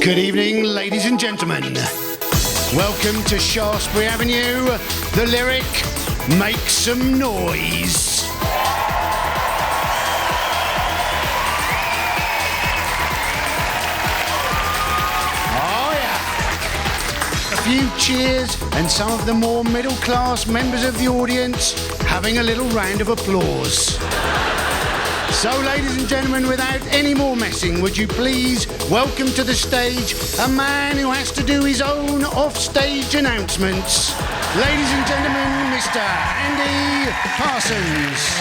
Good evening, ladies and gentlemen. Welcome to Shaftesbury Avenue. The lyric, make some noise. Oh yeah. A few cheers and some of the more middle-class members of the audience having a little round of applause. So, ladies and gentlemen, without any more messing, would you please welcome to the stage a man who has to do his own off-stage announcements. Ladies and gentlemen, Mr. Andy Parsons.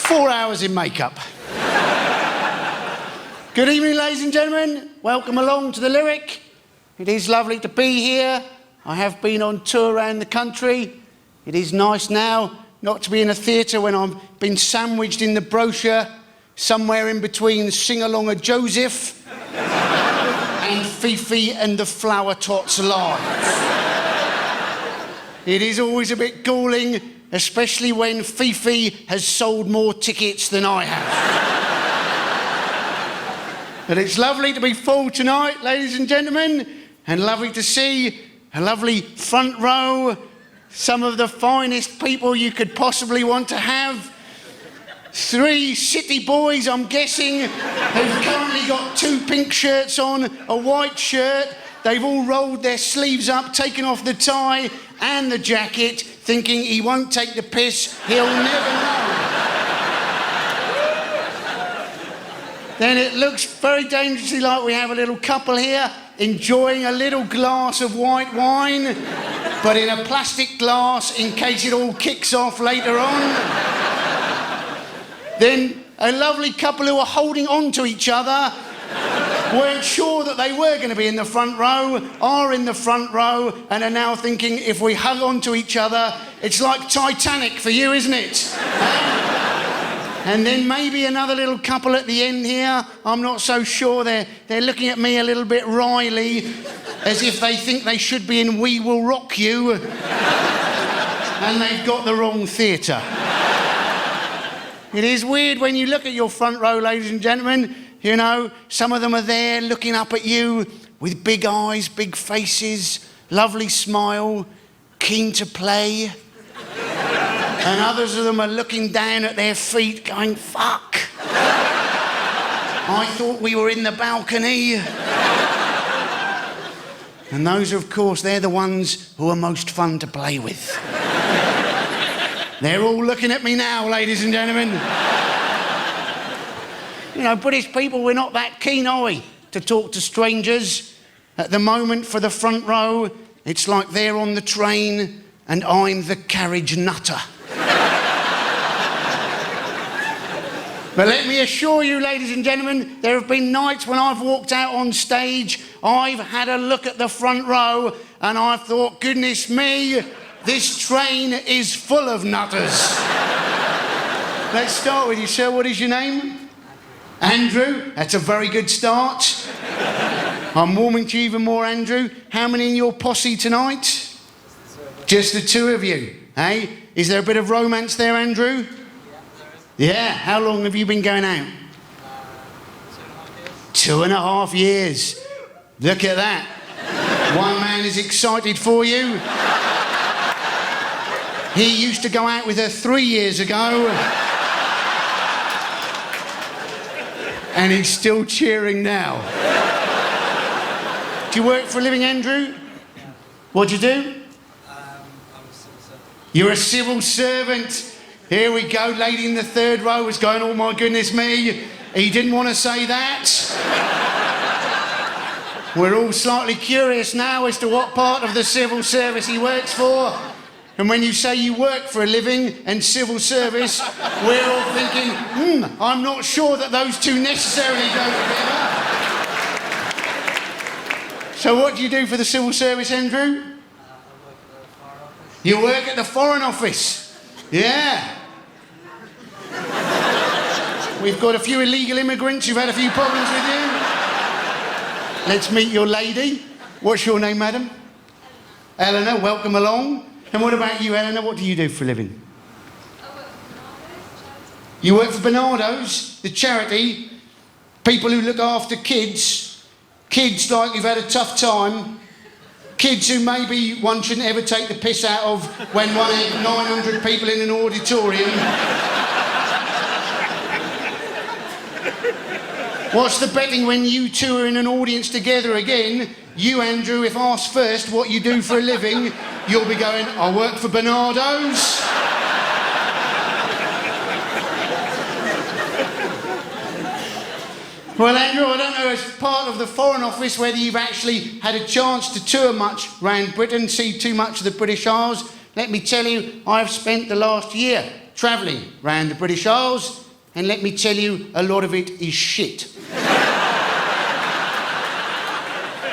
4 hours in makeup. Good evening, ladies and gentlemen. Welcome along to the lyric. It is lovely to be here. I have been on tour around the country. It is nice now not to be in a theatre when I've been sandwiched in the brochure somewhere in between Sing Along a Joseph and Fifi and the Flower Tots Live. It is always a bit galling, especially when Fifi has sold more tickets than I have. But it's lovely to be full tonight, ladies and gentlemen, and lovely to see a lovely front row, some of the finest people you could possibly want to have. 3 city boys, I'm guessing, who've currently got 2 pink shirts on, a white shirt. They've all rolled their sleeves up, taken off the tie and the jacket, thinking he won't take the piss, he'll never know. Then it looks very dangerously like we have a little couple here enjoying a little glass of white wine, but in a plastic glass in case it all kicks off later on. Then a lovely couple who are holding on to each other, weren't sure that they were going to be in the front row, are in the front row, and are now thinking, if we hug on to each other, it's like Titanic for you, isn't it? And then maybe another little couple at the end here. I'm not so sure. They're looking at me a little bit wryly, as if they think they should be in We Will Rock You, and they've got the wrong theatre. It is weird when you look at your front row, ladies and gentlemen. You know, some of them are there looking up at you with big eyes, big faces, lovely smile, keen to play. And others of them are looking down at their feet going, fuck. I thought we were in the balcony. And those, of course, they're the ones who are most fun to play with. They're all looking at me now, ladies and gentlemen. You know, British people, we're not that keen, are we, to talk to strangers? At the moment, for the front row, it's like they're on the train and I'm the carriage nutter. But let me assure you, ladies and gentlemen, there have been nights when I've walked out on stage, I've had a look at the front row and I've thought, goodness me, this train is full of nutters. Let's start with you, sir. What is your name? Andrew, that's a very good start. I'm warming to you even more, Andrew. How many in your posse tonight? Just the 2 of you, eh? Is there a bit of romance there, Andrew? Yeah, how long have you been going out? 2.5 years. Look at that. One man is excited for you. He used to go out with her 3 years ago. And he's still cheering now. Do you work for a living, Andrew? What do you do? I'm a civil servant. You're a civil servant. Here we go. Lady in the third row was going, oh my goodness me. He didn't want to say that. We're all slightly curious now as to what part of the civil service he works for. And when you say you work for a living and civil service, we're all thinking, I'm not sure that those two necessarily go together. So what do you do for the civil service, Andrew? I work at the Foreign Office. You work at the Foreign Office. Yeah. We've got a few illegal immigrants who've had a few problems with you. Let's meet your lady. What's your name, madam? Eleanor, welcome along. And what about you, Eleanor? What do you do for a living? I work for Bernardo's charity. You work for Bernardo's, the charity, people who look after kids like who've had a tough time, kids who maybe one shouldn't ever take the piss out of when one had 900 people in an auditorium. What's the betting when you two are in an audience together again? You, Andrew, if asked first what you do for a living, you'll be going, I work for Bernardo's. Well, Andrew, I don't know, as part of the Foreign Office, whether you've actually had a chance to tour much around Britain, see too much of the British Isles. Let me tell you, I've spent the last year travelling around the British Isles, and let me tell you, a lot of it is shit.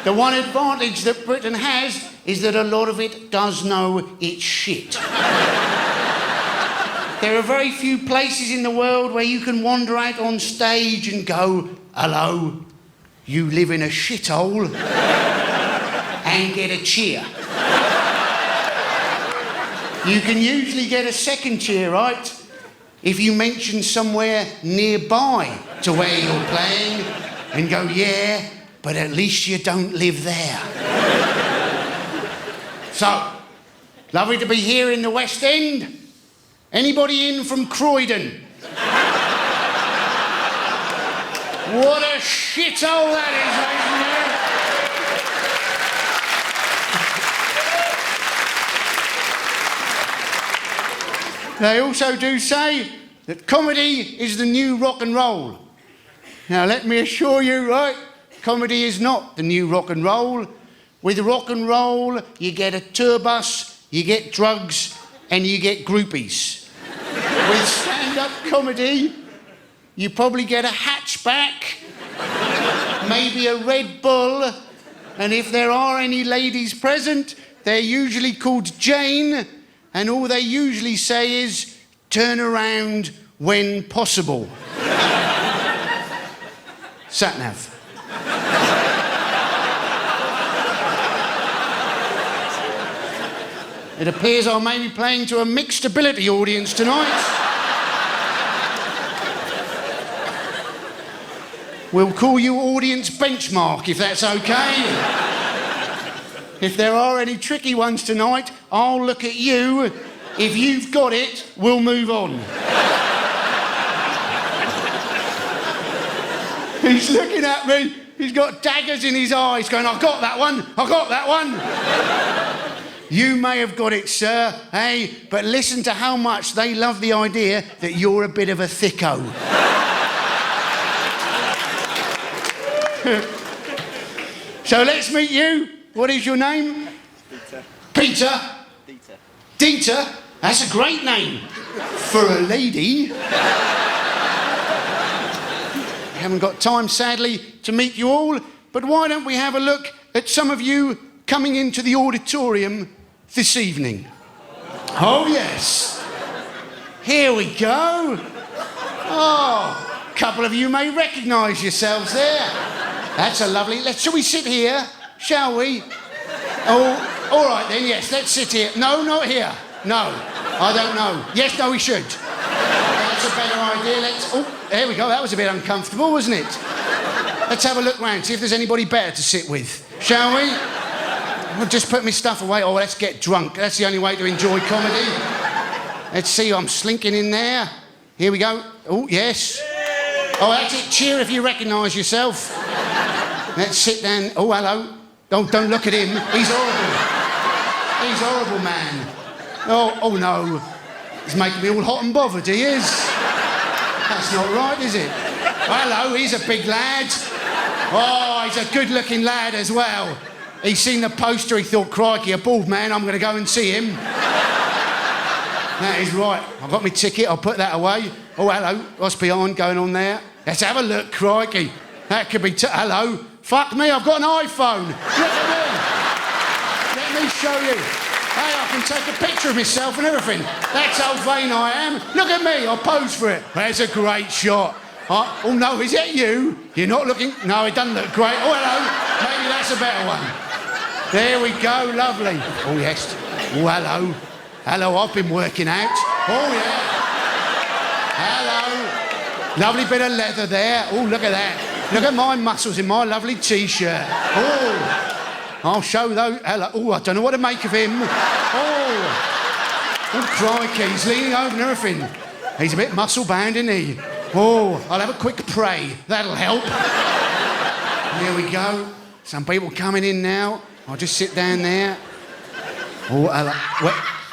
The one advantage that Britain has is that a lot of it does know it's shit. There are very few places in the world where you can wander out on stage and go, hello, you live in a shithole, and get a cheer. You can usually get a second cheer, right? If you mention somewhere nearby to where you're playing and go, yeah, but at least you don't live there. So, lovely to be here in the West End. Anybody in from Croydon? What a shithole that is, isn't it? They also do say that comedy is the new rock and roll. Now, let me assure you, right, comedy is not the new rock and roll. With rock and roll, you get a tour bus, you get drugs, and you get groupies. With stand-up comedy, you probably get a hatchback, maybe a Red Bull, and if there are any ladies present, they're usually called Jane, and all they usually say is, turn around when possible. Sat-nav. It appears I may be playing to a mixed ability audience tonight. We'll call you audience benchmark, if that's okay. If there are any tricky ones tonight, I'll look at you. If you've got it, we'll move on. He's looking at me. He's got daggers in his eyes going, I've got that one. I've got that one. You may have got it, sir, hey, but listen to how much they love the idea that you're a bit of a thicko. So let's meet you. What is your name? Peter. Peter? Dieter. Dieter? That's a great name for a lady. We haven't got time, sadly, to meet you all, but why don't we have a look at some of you coming into the auditorium this evening? Oh, yes. Here we go. Oh, a couple of you may recognise yourselves there. That's a lovely... Shall we sit here? Shall we? Oh, all right then, yes, let's sit here. No, not here. No, I don't know. Yes, no, we should. That's a better idea. Oh, there we go. That was a bit uncomfortable, wasn't it? Let's have a look round, see if there's anybody better to sit with. Shall we? I'll just put my stuff away. Oh, let's get drunk. That's the only way to enjoy comedy. Let's see, I'm slinking in there. Here we go. Oh, yes. Oh, that's it. Cheer if you recognise yourself. Let's sit down. Oh, hello. Don't look at him. He's horrible. He's horrible, man. Oh no. He's making me all hot and bothered, he is. That's not right, is it? Hello, he's a big lad. Oh, he's a good-looking lad as well. He's seen the poster, he thought, crikey, a bald man, I'm going to go and see him. That is right. I've got my ticket, I'll put that away. Oh, hello, what's behind going on there? Let's have a look, crikey. That could be... Hello. Fuck me, I've got an iPhone. Look at me. Let me show you. Hey, I can take a picture of myself and everything. That's how vain I am. Look at me, I'll pose for it. There's a great shot. Oh no, is that you? You're not looking... No, it doesn't look great. Oh, hello. Maybe that's a better one. There we go, lovely. Oh, yes. Oh, hello. Hello, I've been working out. Oh, yeah. Hello. Lovely bit of leather there. Oh, look at that. Look at my muscles in my lovely T-shirt. Oh, I'll show those. Hello. Oh, I don't know what to make of him. Oh, crikey, he's leaning over and everything. He's a bit muscle-bound, isn't he? Oh, I'll have a quick pray. That'll help. Here we go. Some people coming in now. I'll just sit down there. Oh, hello.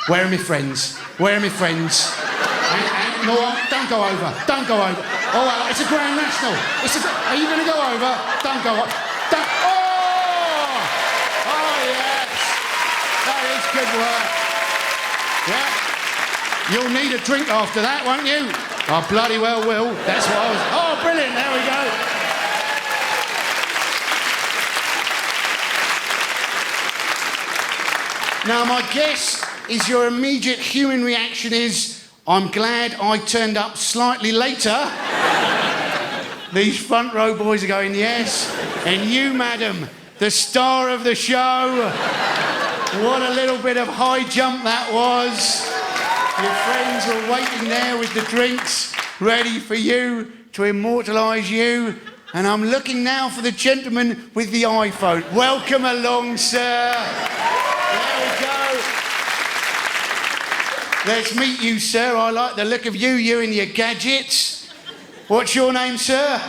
Where are my friends? Where are my friends? No, don't go over. Don't go over. Oh, well, it's a Grand National. Are you going to go over? Don't go over. Oh, yes. That is good work. Yeah. You'll need a drink after that, won't you? I bloody well will. That's what I was... Oh, brilliant. There we go. Now, my guess is your immediate human reaction is... I'm glad I turned up slightly later. These front row boys are going, yes. And you, madam, the star of the show. What a little bit of high jump that was. Your friends were waiting there with the drinks, ready for you to immortalise you. And I'm looking now for the gentleman with the iPhone. Welcome along, sir. There we go. Let's meet you, sir. I like the look of you, you and your gadgets. What's your name, sir?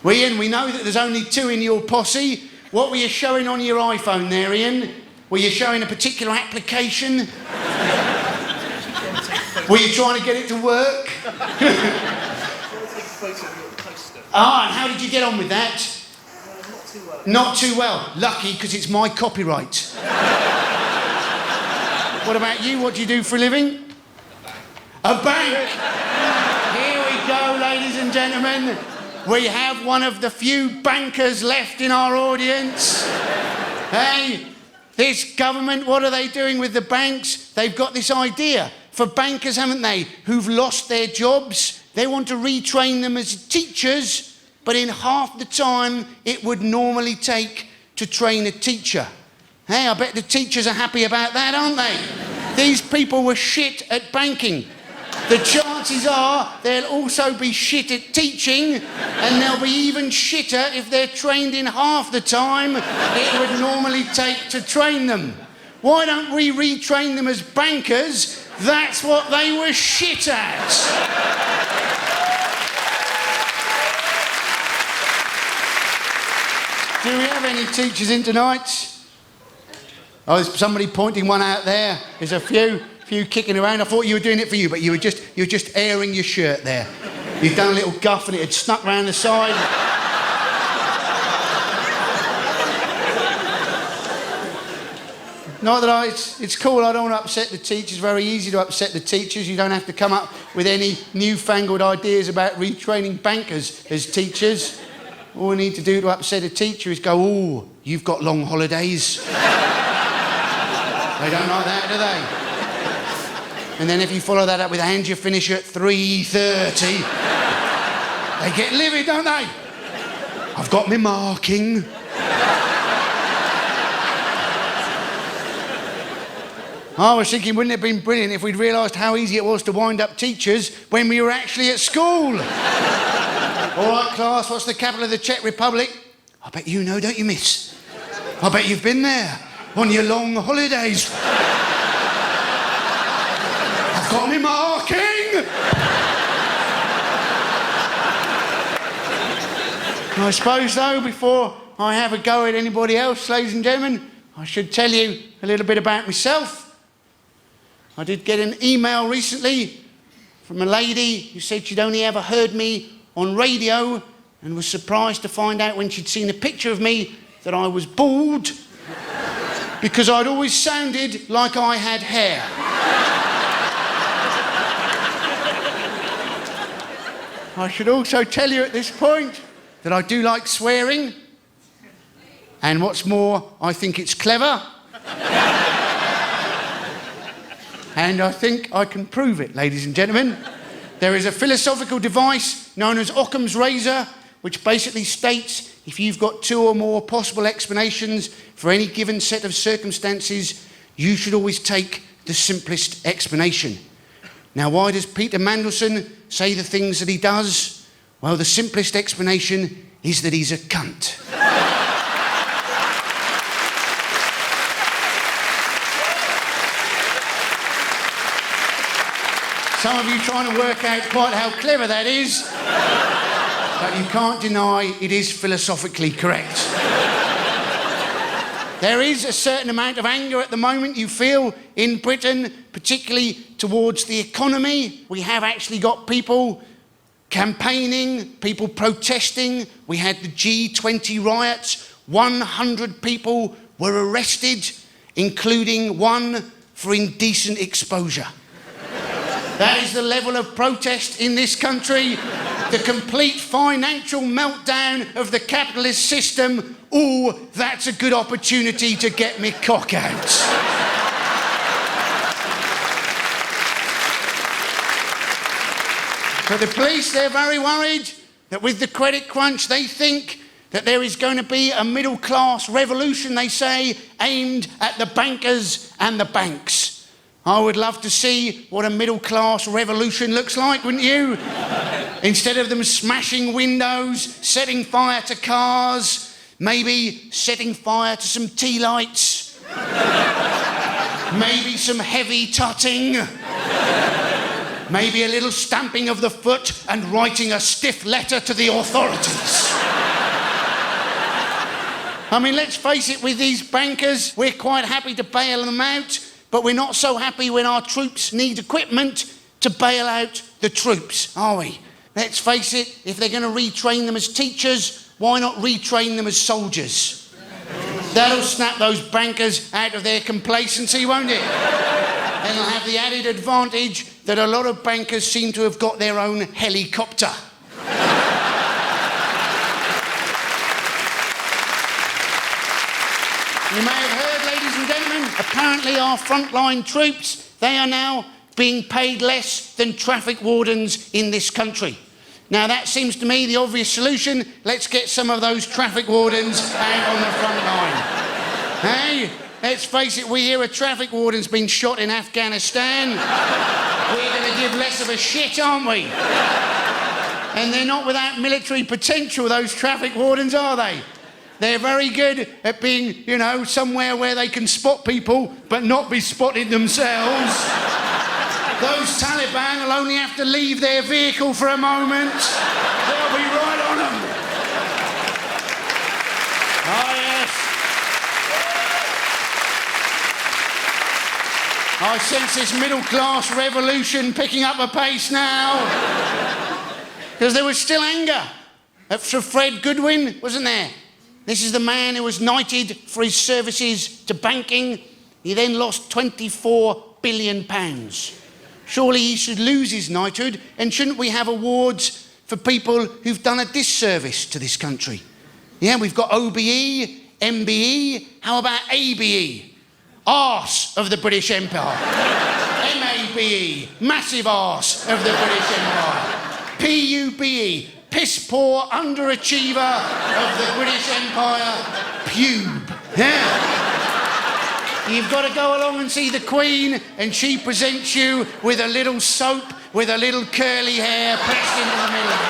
Ian, we know that there's only 2 in your posse. What were you showing on your iPhone there, Ian? Were you showing a particular application? Were you trying to get it to work? And how did you get on with that? Not too well. Not too well. Lucky, because it's my copyright. What about you? What do you do for a living? A bank. Here we go, ladies and gentlemen. We have one of the few bankers left in our audience. Hey, this government, what are they doing with the banks? They've got this idea for bankers, haven't they, who've lost their jobs. They want to retrain them as teachers, but in half the time it would normally take to train a teacher. Hey, I bet the teachers are happy about that, aren't they? These people were shit at banking. The chances are they'll also be shit at teaching, and they'll be even shitter if they're trained in half the time it would normally take to train them. Why don't we retrain them as bankers? That's what they were shit at. Do we have any teachers in tonight? Oh, there's somebody pointing one out there. There's a few kicking around. I thought you were doing it for you, but you were just airing your shirt there. You'd done a little guff and it had snuck round the side. Not that it's cool, I don't want to upset the teachers. Very easy to upset the teachers. You don't have to come up with any newfangled ideas about retraining bankers as teachers. All we need to do to upset a teacher is go, oh, you've got long holidays. They don't like that, do they? And then if you follow that up with and you finish at 3:30, they get livid, don't they? I've got my marking. I was thinking, wouldn't it have been brilliant if we'd realised how easy it was to wind up teachers when we were actually at school? All right, class, what's the capital of the Czech Republic? I bet you know, don't you, miss? I bet you've been there on your long holidays. I've got me marking. I suppose, though, before I have a go at anybody else, ladies and gentlemen, I should tell you a little bit about myself. I did get an email recently from a lady who said she'd only ever heard me on radio and was surprised to find out when she'd seen a picture of me that I was bald because I'd always sounded like I had hair. I should also tell you at this point that I do like swearing, and what's more, I think it's clever. And I think I can prove it, ladies and gentlemen. There is a philosophical device known as Occam's razor, which basically states if you've got 2 or more possible explanations for any given set of circumstances, you should always take the simplest explanation. Now, why does Peter Mandelson say the things that he does? Well, the simplest explanation is that he's a cunt. Some of you trying to work out quite how clever that is, but you can't deny it is philosophically correct. There is a certain amount of anger at the moment you feel in Britain, particularly towards the economy. We have actually got people campaigning, people protesting. We had the G20 riots. 100 people were arrested, including one for indecent exposure. That is the level of protest in this country. The complete financial meltdown of the capitalist system. Oh, that's a good opportunity to get me cock out. But the police, they're very worried that with the credit crunch, they think that there is going to be a middle-class revolution, they say, aimed at the bankers and the banks. I would love to see what a middle-class revolution looks like, wouldn't you? Instead of them smashing windows, setting fire to cars, maybe setting fire to some tea lights, maybe some heavy tutting, maybe a little stamping of the foot and writing a stiff letter to the authorities. I mean, let's face it, with these bankers, we're quite happy to bail them out, but we're not so happy when our troops need equipment to bail out the troops, are we? Let's face it, if they're going to retrain them as teachers, why not retrain them as soldiers? That'll snap those bankers out of their complacency, won't it? And they'll have the added advantage that a lot of bankers seem to have got their own helicopter. You may have heard, ladies and gentlemen, apparently our frontline troops, they are now being paid less than traffic wardens in this country. Now that seems to me the obvious solution. Let's get some of those traffic wardens out on the front line. Hey, let's face it, we hear a traffic warden's been shot in Afghanistan. We're going to give less of a shit, aren't we? And they're not without military potential, those traffic wardens, are they? They're very good at being, you know, somewhere where they can spot people but not be spotted themselves. Those Taliban will only have to leave their vehicle for a moment. They'll be right on them. Oh, yes. I sense this middle-class revolution picking up a pace now. Because there was still anger at Sir Fred Goodwin, wasn't there? This is the man who was knighted for his services to banking. He then lost £24 billion. Surely he should lose his knighthood, and shouldn't we have awards for people who've done a disservice to this country? Yeah, we've got OBE, MBE, how about ABE? Arse of the British Empire. MABE, massive arse of the British Empire. PUBE, piss poor underachiever of the British Empire. Pube. Yeah. You've got to go along and see the Queen, and she presents you with a little soap with a little curly hair pressed into the middle of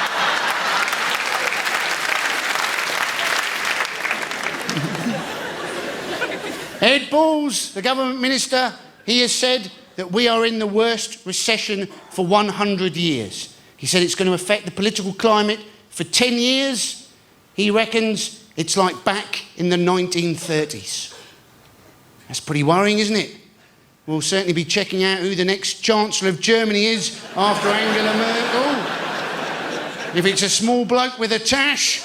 it. Ed Balls, the government minister, he has said that we are in the worst recession for 100 years. He said it's going to affect the political climate for 10 years, He reckons it's like back in the 1930s. That's pretty worrying, isn't it? We'll certainly be checking out who the next Chancellor of Germany is after Angela Merkel. If it's a small bloke with a tash,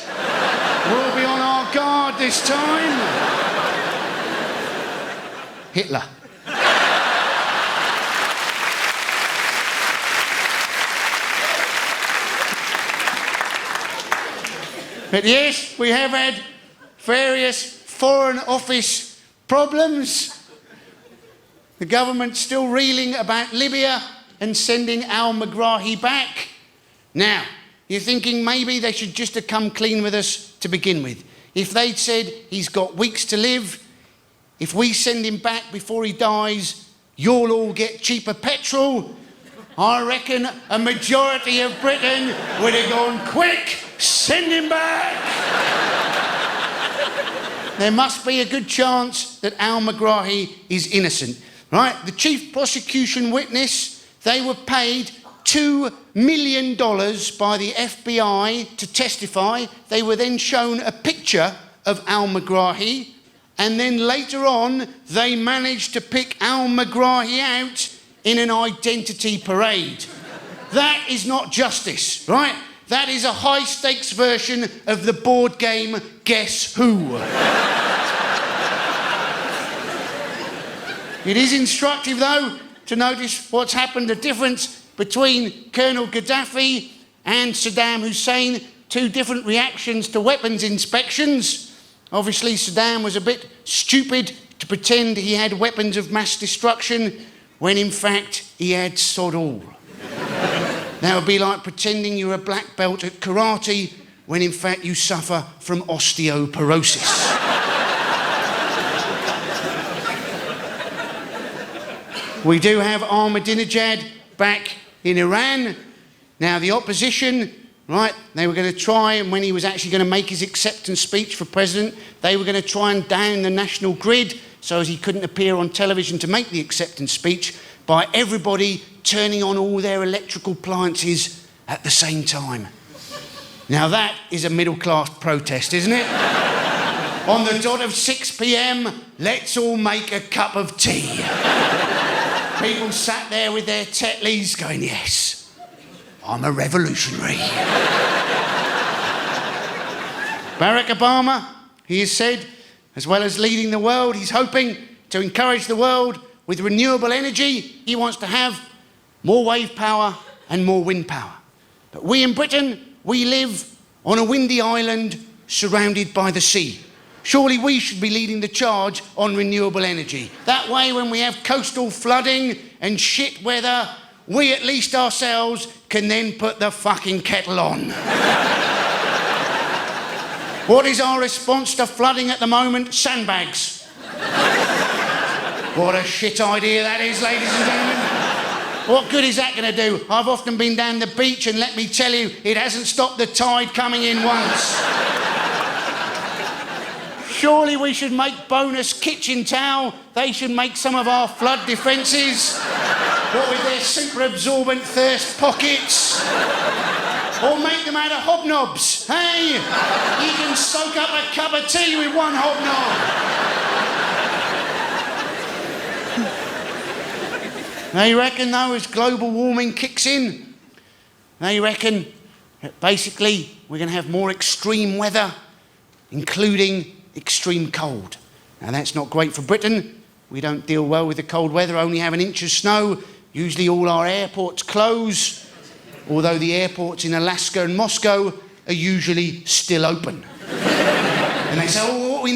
we'll be on our guard this time. Hitler. But yes, we have had various Foreign Office problems. The government's still reeling about Libya and sending al-Megrahi back. Now, you're thinking maybe they should just have come clean with us to begin with. If they'd said he's got weeks to live, if we send him back before he dies, you'll all get cheaper petrol, I reckon a majority of Britain would have gone, quick, send him back. There must be a good chance that al-Megrahi is innocent. Right, the chief prosecution witness, they were paid $2 million by the FBI to testify. They were then shown a picture of al-Megrahi, and then later on, they managed to pick al-Megrahi out in an identity parade. That is not justice, right? That is a high-stakes version of the board game Guess Who. It is instructive, though, to notice what's happened, the difference between Colonel Gaddafi and Saddam Hussein, two different reactions to weapons inspections. Obviously, Saddam was a bit stupid to pretend he had weapons of mass destruction when, in fact, he had sod all. That would be like pretending you're a black belt at karate when, in fact, you suffer from osteoporosis. We do have Ahmadinejad back in Iran. Now, the opposition, right, they were going to try, and when he was actually going to make his acceptance speech for president, they were going to try and down the national grid so as he couldn't appear on television to make the acceptance speech by everybody turning on all their electrical appliances at the same time. Now, that is a middle-class protest, isn't it? On the dot of 6 p.m, let's all make a cup of tea. People sat there with their Tetleys going, yes, I'm a revolutionary. Barack Obama, he has said, as well as leading the world, he's hoping to encourage the world with renewable energy. He wants to have more wave power and more wind power. But we in Britain, we live on a windy island surrounded by the sea. Surely we should be leading the charge on renewable energy. That way, when we have coastal flooding and shit weather, we at least ourselves can then put the fucking kettle on. What is our response to flooding at the moment? Sandbags. What a shit idea that is, ladies and gentlemen. What good is that going to do? I've often been down the beach, and let me tell you, it hasn't stopped the tide coming in once. Surely we should make bonus kitchen towel. They should make some of our flood defences. What with their super absorbent thirst pockets. Or make them out of hobnobs. Hey, you can soak up a cup of tea with one hobnob. They reckon, though, as global warming kicks in, they reckon that basically we're going to have more extreme weather, including extreme cold. Now, that's not great for Britain. We don't deal well with the cold weather, only have an inch of snow. Usually all our airports close, although the airports in Alaska and Moscow are usually still open. And they say, oh, what we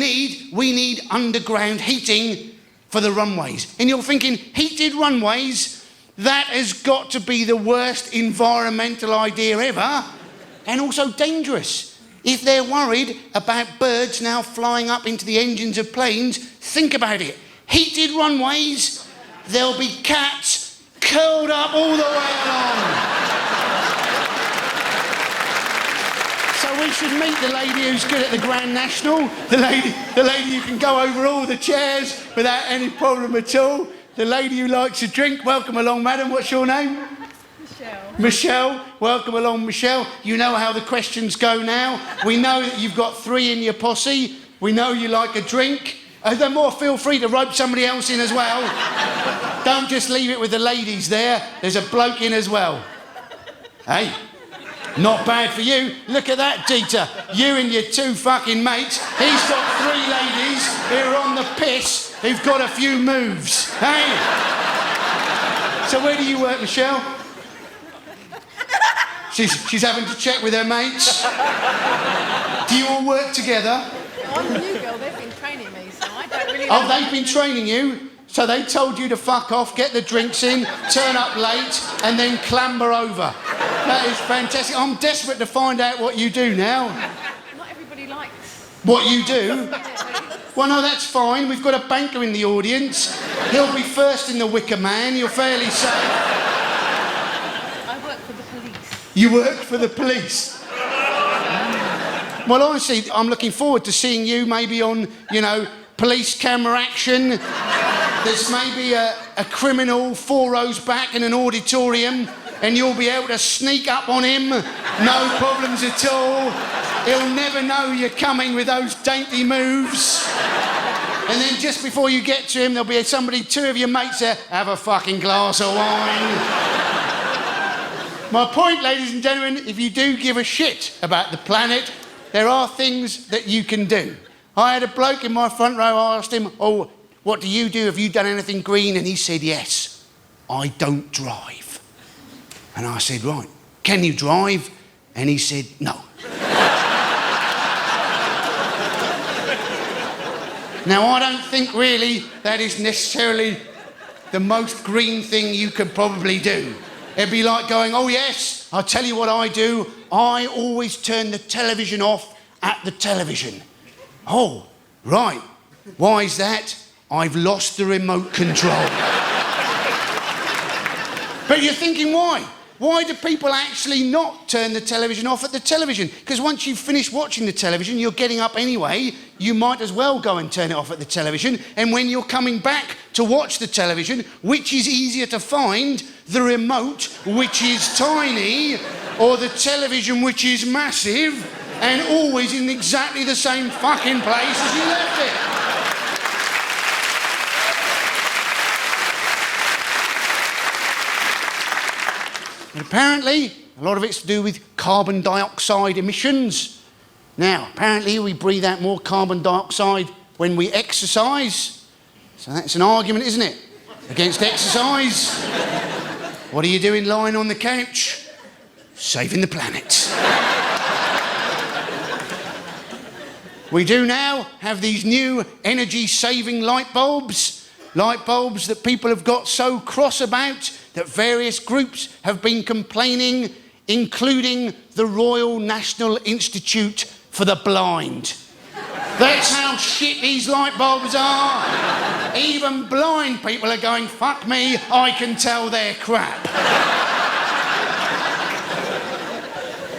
need underground heating for the runways. And you're thinking, heated runways? That has got to be the worst environmental idea ever, and also dangerous. If they're worried about birds now flying up into the engines of planes, think about it. Heated runways, there'll be cats curled up all the way along. So we should meet the lady who's good at the Grand National, the lady who can go over all the chairs without any problem at all, the lady who likes a drink. Welcome along, madam. What's your name? Michelle. Michelle, welcome along, Michelle. You know how the questions go now. We know that you've got 3 in your posse. We know you like a drink. The more, feel free to rope somebody else in as well. Don't just leave it with the ladies there. There's a bloke in as well. Hey, not bad for you. Look at that, Dieter. You and your 2 fucking mates. He's got 3 ladies who are on the piss who've got a few moves. Hey? So where do you work, Michelle? She's having to check with her mates. Do you all work together? I'm the new girl, they've been training me, so I don't really know. Oh, they've been training you? So they told you to fuck off, get the drinks in, turn up late, and then clamber over. That is fantastic. I'm desperate to find out what you do now. Not everybody likes. What you do? Well, no, that's fine. We've got a banker in the audience. He'll be first in the Wicker Man. You're fairly safe. I work for the police. You work for the police? Well, honestly, I'm looking forward to seeing you maybe on, police camera action. There's maybe a criminal 4 rows back in an auditorium and you'll be able to sneak up on him. No problems at all. He'll never know you're coming with those dainty moves. And then just before you get to him, there'll be 2 of your mates there. Have a fucking glass of wine. My point, ladies and gentlemen, if you do give a shit about the planet, there are things that you can do. I had a bloke in my front row, I asked him, oh, what do you do? Have you done anything green? And he said, yes, I don't drive. And I said, right, can you drive? And he said, no. Now, I don't think really that is necessarily the most green thing you could probably do. It'd be like going, oh yes, I'll tell you what I do. I always turn the television off at the television. Oh, right. Why is that? I've lost the remote control. But you're thinking, why? Why do people actually not turn the television off at the television? Because once you've finished watching the television, you're getting up anyway, you might as well go and turn it off at the television. And when you're coming back to watch the television, which is easier to find, the remote, which is tiny, or the television, which is massive, and always in exactly the same fucking place as you left it? And apparently, a lot of it's to do with carbon dioxide emissions. Now, apparently we breathe out more carbon dioxide when we exercise. So that's an argument, isn't it? Against exercise. What are you doing lying on the couch? Saving the planet. We do now have these new energy-saving light bulbs that people have got so cross about that various groups have been complaining, including the Royal National Institute for the Blind. That's how shit these light bulbs are. Even blind people are going, fuck me, I can tell they're crap.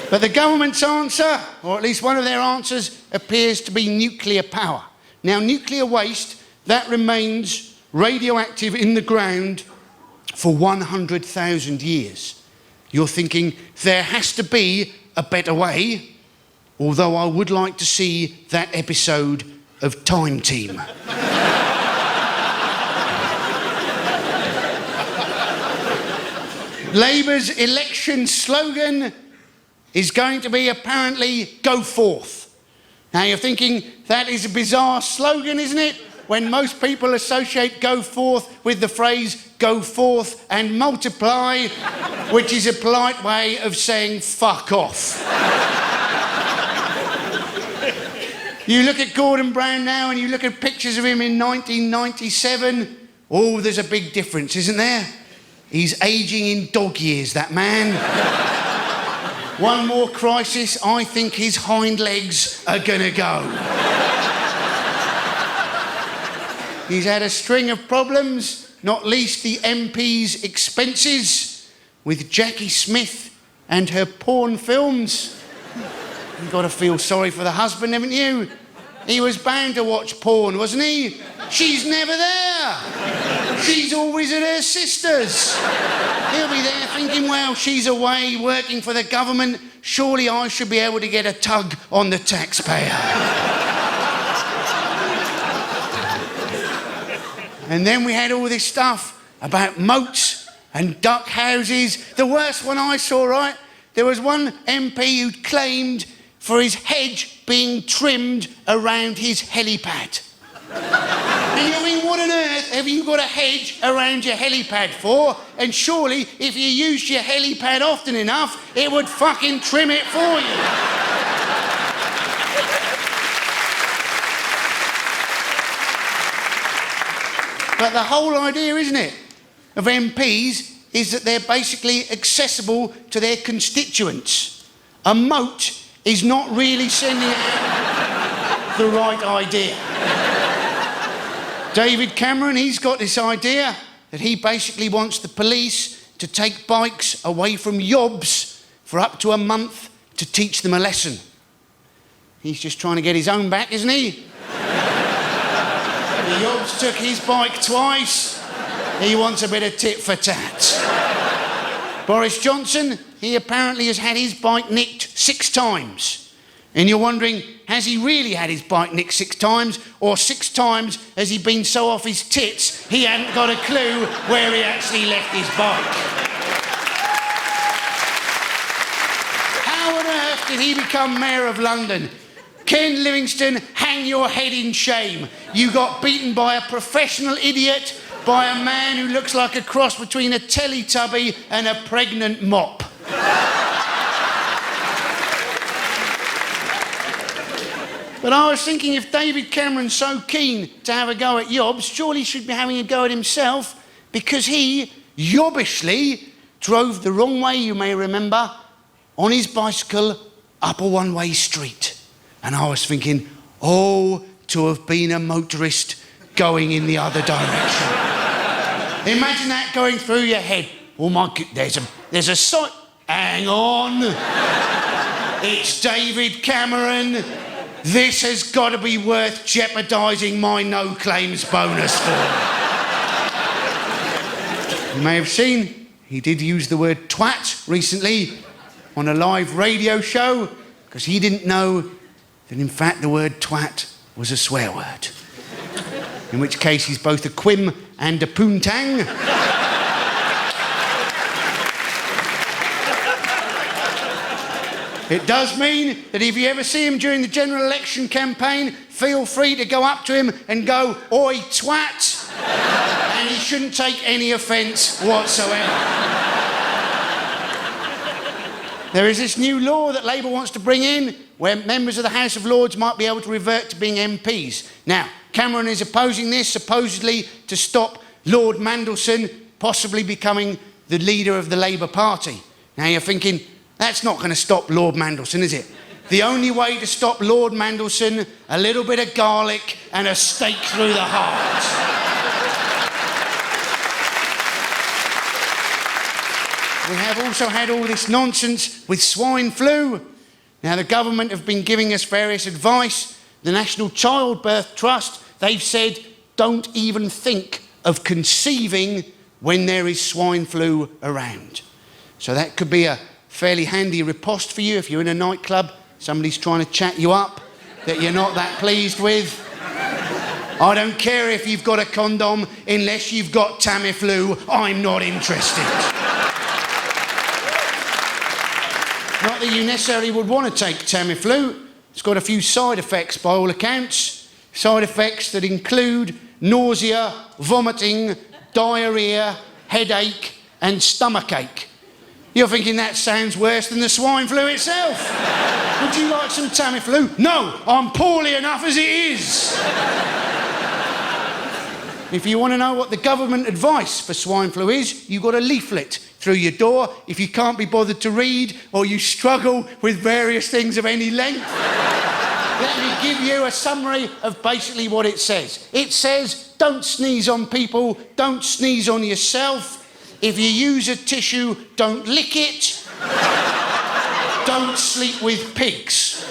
But the government's answer, or at least one of their answers, appears to be nuclear power. Now, nuclear waste, that remains radioactive in the ground for 100,000 years. You're thinking, there has to be a better way, although I would like to see that episode of Time Team. Labour's election slogan is going to be apparently go forth. Now you're thinking, that is a bizarre slogan, isn't it? When most people associate go forth with the phrase go forth and multiply, which is a polite way of saying fuck off. You look at Gordon Brown now and you look at pictures of him in 1997, oh, there's a big difference, isn't there? He's ageing in dog years, that man. One more crisis, I think his hind legs are gonna go. He's had a string of problems, not least the MP's expenses with Jackie Smith and her porn films. You've got to feel sorry for the husband, haven't you? He was bound to watch porn, wasn't he? She's never there. She's always at her sister's. He'll be there thinking, well, she's away working for the government. Surely I should be able to get a tug on the taxpayer. And then we had all this stuff about moats and duck houses. The worst one I saw, right? There was one MP who'd claimed for his hedge being trimmed around his helipad. And you mean, what on earth have you got a hedge around your helipad for? And surely, if you used your helipad often enough, it would fucking trim it for you. But the whole idea, isn't it, of MPs is that they're basically accessible to their constituents. A moat is not really sending out the right idea. David Cameron, he's got this idea that he basically wants the police to take bikes away from yobs for up to a month to teach them a lesson. He's just trying to get his own back, isn't he? The yobs took his bike twice. He wants a bit of tit for tat. Boris Johnson, he apparently has had his bike nicked 6 times. And you're wondering, has he really had his bike nicked 6 times? Or 6 times has he been so off his tits he hadn't got a clue where he actually left his bike? How on earth did he become Mayor of London? Ken Livingstone, hang your head in shame. You got beaten by a professional idiot, by a man who looks like a cross between a Teletubby and a pregnant mop. But I was thinking, if David Cameron's so keen to have a go at yobs, surely he should be having a go at himself, because he, yobbishly, drove the wrong way, you may remember, on his bicycle up a one-way street. And I was thinking, oh, to have been a motorist going in the other direction. Imagine that going through your head. Oh my God, there's a sign. Hang on. It's David Cameron. This has got to be worth jeopardising my no claims bonus for. You may have seen he did use the word twat recently on a live radio show, because he didn't know that in fact the word twat was a swear word. In which case he's both a quim and a poontang. It does mean that if you ever see him during the general election campaign, feel free to go up to him and go, "Oi, twat!" And he shouldn't take any offence whatsoever. There is this new law that Labour wants to bring in where members of the House of Lords might be able to revert to being MPs. Now, Cameron is opposing this, supposedly to stop Lord Mandelson possibly becoming the leader of the Labour Party. Now you're thinking, that's not going to stop Lord Mandelson, is it? The only way to stop Lord Mandelson, a little bit of garlic and a stake through the heart. We have also had all this nonsense with swine flu. Now, the government have been giving us various advice. The National Childbirth Trust, they've said, don't even think of conceiving when there is swine flu around. So that could be a fairly handy riposte for you if you're in a nightclub, somebody's trying to chat you up that you're not that pleased with. I don't care if you've got a condom, unless you've got Tamiflu, I'm not interested. Not that you necessarily would want to take Tamiflu. It's got a few side effects by all accounts. Side effects that include nausea, vomiting, diarrhoea, headache and stomachache. You're thinking that sounds worse than the swine flu itself. Would you like some Tamiflu? No, I'm poorly enough as it is. If you want to know what the government advice for swine flu is, you've got a leaflet through your door. If you can't be bothered to read, or you struggle with various things of any length, let me give you a summary of basically what it says. It says, don't sneeze on people, don't sneeze on yourself. If you use a tissue, don't lick it. Don't sleep with pigs.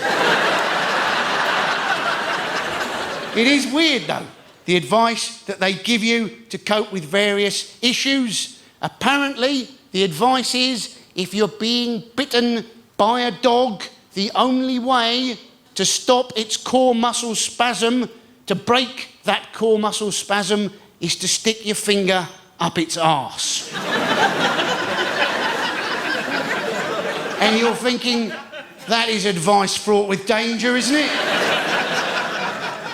It is weird, though, the advice that they give you to cope with various issues. Apparently, the advice is if you're being bitten by a dog, the only way to stop its core muscle spasm, to break that core muscle spasm, is to stick your finger up its arse. And you're thinking, that is advice fraught with danger, isn't it?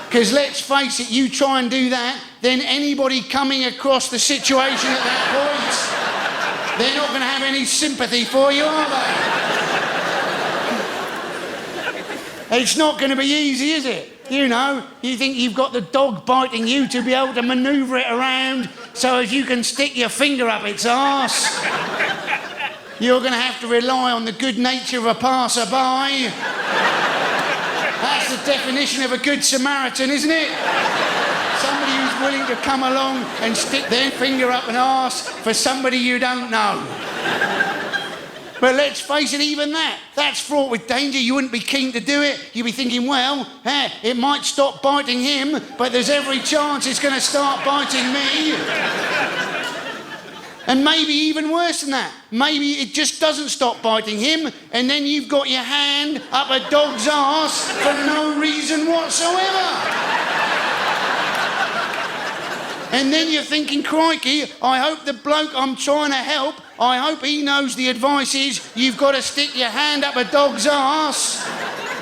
Because let's face it, you try and do that, then anybody coming across the situation at that point, they're not going to have any sympathy for you, are they? It's not going to be easy, is it? You know, you think you've got the dog biting you to be able to manoeuvre it around so as you can stick your finger up its arse. You're going to have to rely on the good nature of a passerby. That's the definition of a good Samaritan, isn't it? Somebody who's willing to come along and stick their finger up an arse for somebody you don't know. But let's face it, even that's fraught with danger. You wouldn't be keen to do it. You'd be thinking, well, it might stop biting him, but there's every chance it's going to start biting me. And maybe even worse than that. Maybe it just doesn't stop biting him, and then you've got your hand up a dog's arse for no reason whatsoever. And then you're thinking, crikey, I hope the bloke I'm trying to help, I hope he knows the advice is you've got to stick your hand up a dog's arse.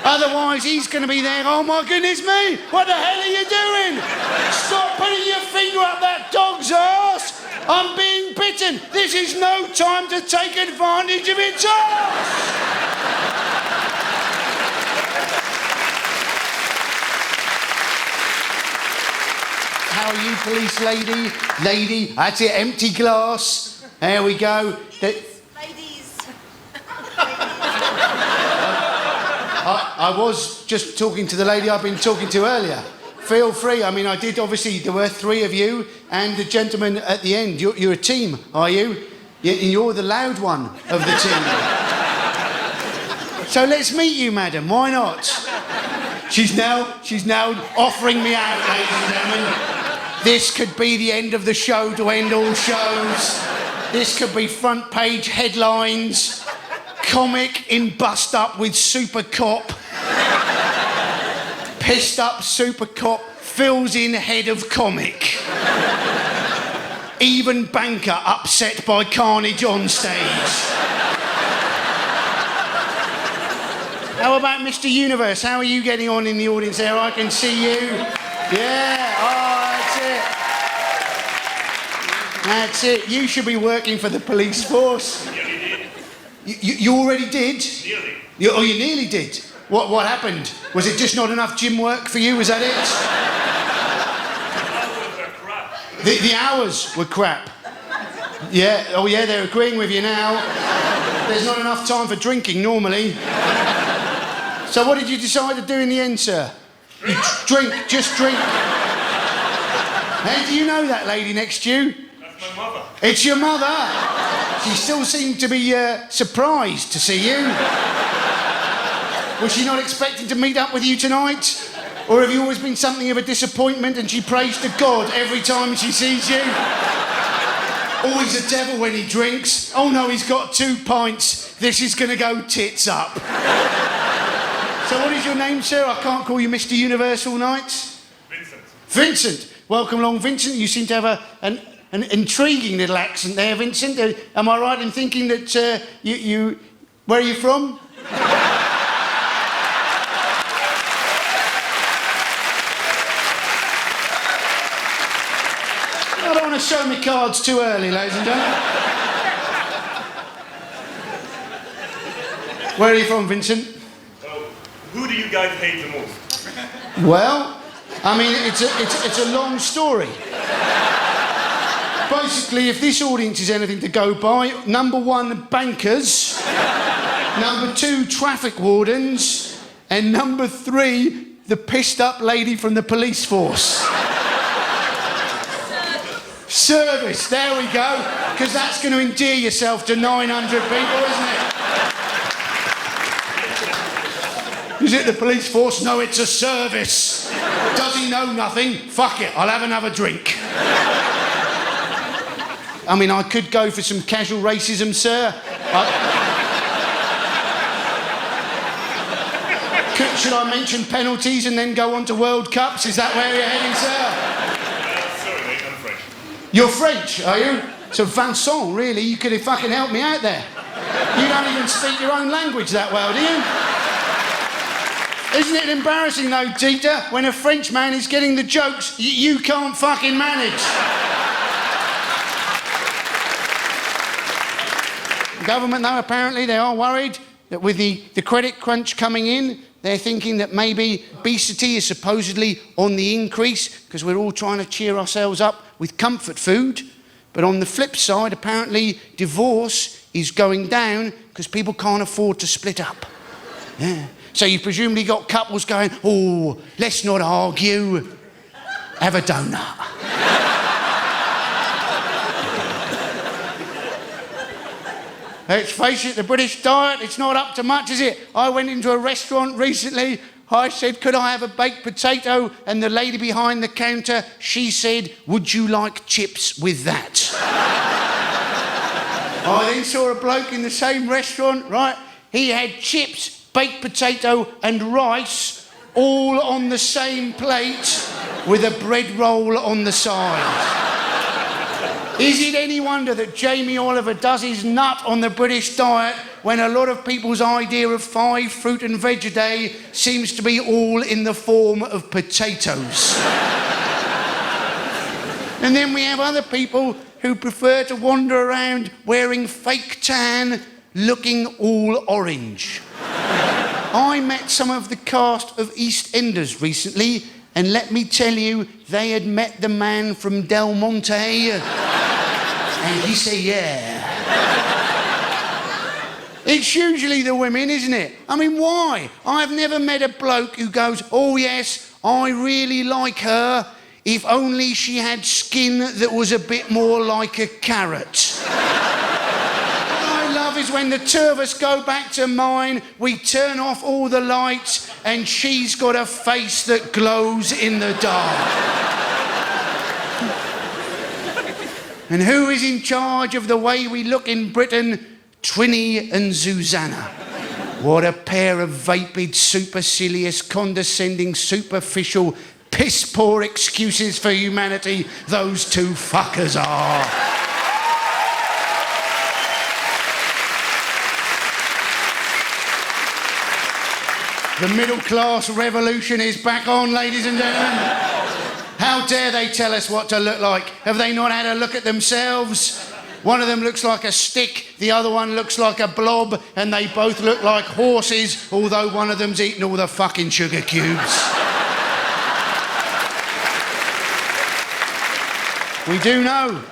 Otherwise, he's going to be there, oh my goodness me, what the hell are you doing? Stop putting your finger up that dog's arse. I'm being bitten. This is no time to take advantage of its arse. How are you, police lady? Lady, that's it, empty glass. There we go. Ladies. I was just talking to the lady I've been talking to earlier. Feel free. I mean, I did, obviously, there were three of you and the gentleman at the end. You're a team, are you? You're the loud one of the team. So let's meet you, madam. Why not? She's now offering me out, ladies and gentlemen. This could be the end of the show to end all shows. This could be front page headlines. Comic in bust up with super cop. Pissed up super cop fills in head of comic. Even banker upset by carnage on stage. How about Mr. Universe? How are you getting on in the audience there? I can see you. Yeah, that's it. That's it. You should be working for the police force. You already did? Nearly. You nearly did? What happened? Was it just not enough gym work for you? Was that it? The hours were crap. Yeah, oh yeah, they're agreeing with you now. There's not enough time for drinking normally. So what did you decide to do in the end, sir? Drink, just drink. Hey, do you know that lady next to you? That's my mother. It's your mother. She still seemed to be surprised to see you. Was she not expecting to meet up with you tonight? Or have you always been something of a disappointment and she prays to God every time she sees you? Always a devil when he drinks. Oh no, he's got 2 pints. This is going to go tits up. So what is your name, sir? I can't call you Mr. Universe all night. Vincent. Vincent. Welcome along, Vincent. You seem to have an intriguing little accent there, Vincent. Am I right in thinking that you... Where are you from? I don't want to show me cards too early, ladies and gentlemen. Where are you from, Vincent? Who do you guys hate the most? Well, I mean, it's a long story. Basically, if this audience is anything to go by, number 1, bankers. Number 2, traffic wardens. And number 3, the pissed up lady from the police force. Service, there we go. Because that's going to endear yourself to 900 people, isn't it? Is it the police force? No, it's a service. Does he know nothing? Fuck it, I'll have another drink. I mean, I could go for some casual racism, sir. Should I mention penalties and then go on to World Cups? Is that where you're heading, sir? Sorry, mate, I'm French. You're French, are you? So Vincent, really, you could have fucking helped me out there. You don't even speak your own language that well, do you? Isn't it embarrassing, though, Dieter, when a French man is getting the jokes you can't fucking manage? The government, though, apparently they are worried that with the credit crunch coming in, they're thinking that maybe obesity is supposedly on the increase because we're all trying to cheer ourselves up with comfort food. But on the flip side, apparently divorce is going down because people can't afford to split up. Yeah. So you've presumably got couples going, oh, let's not argue, have a donut. Let's face it, the British diet, it's not up to much, is it? I went into a restaurant recently. I said, could I have a baked potato? And the lady behind the counter, she said, would you like chips with that? I then saw a bloke in the same restaurant, right? He had chips, baked potato and rice all on the same plate with a bread roll on the side. Is it any wonder that Jamie Oliver does his nut on the British diet when a lot of people's idea of 5 fruit and veg a day seems to be all in the form of potatoes? And then we have other people who prefer to wander around wearing fake tan, looking all orange. I met some of the cast of EastEnders recently, and let me tell you, they had met the man from Del Monte. And he said, yeah. It's usually the women, isn't it? I mean, why? I've never met a bloke who goes, oh yes, I really like her, if only she had skin that was a bit more like a carrot. What I love is when the two of us go back to mine, we turn off all the lights, and she's got a face that glows in the dark. And who is in charge of the way we look in Britain? Trinny and Susanna. What a pair of vapid, supercilious, condescending, superficial, piss-poor excuses for humanity those two fuckers are. The middle-class revolution is back on, ladies and gentlemen. How dare they tell us what to look like? Have they not had a look at themselves? One of them looks like a stick, the other one looks like a blob, and they both look like horses, although one of them's eaten all the fucking sugar cubes. We do know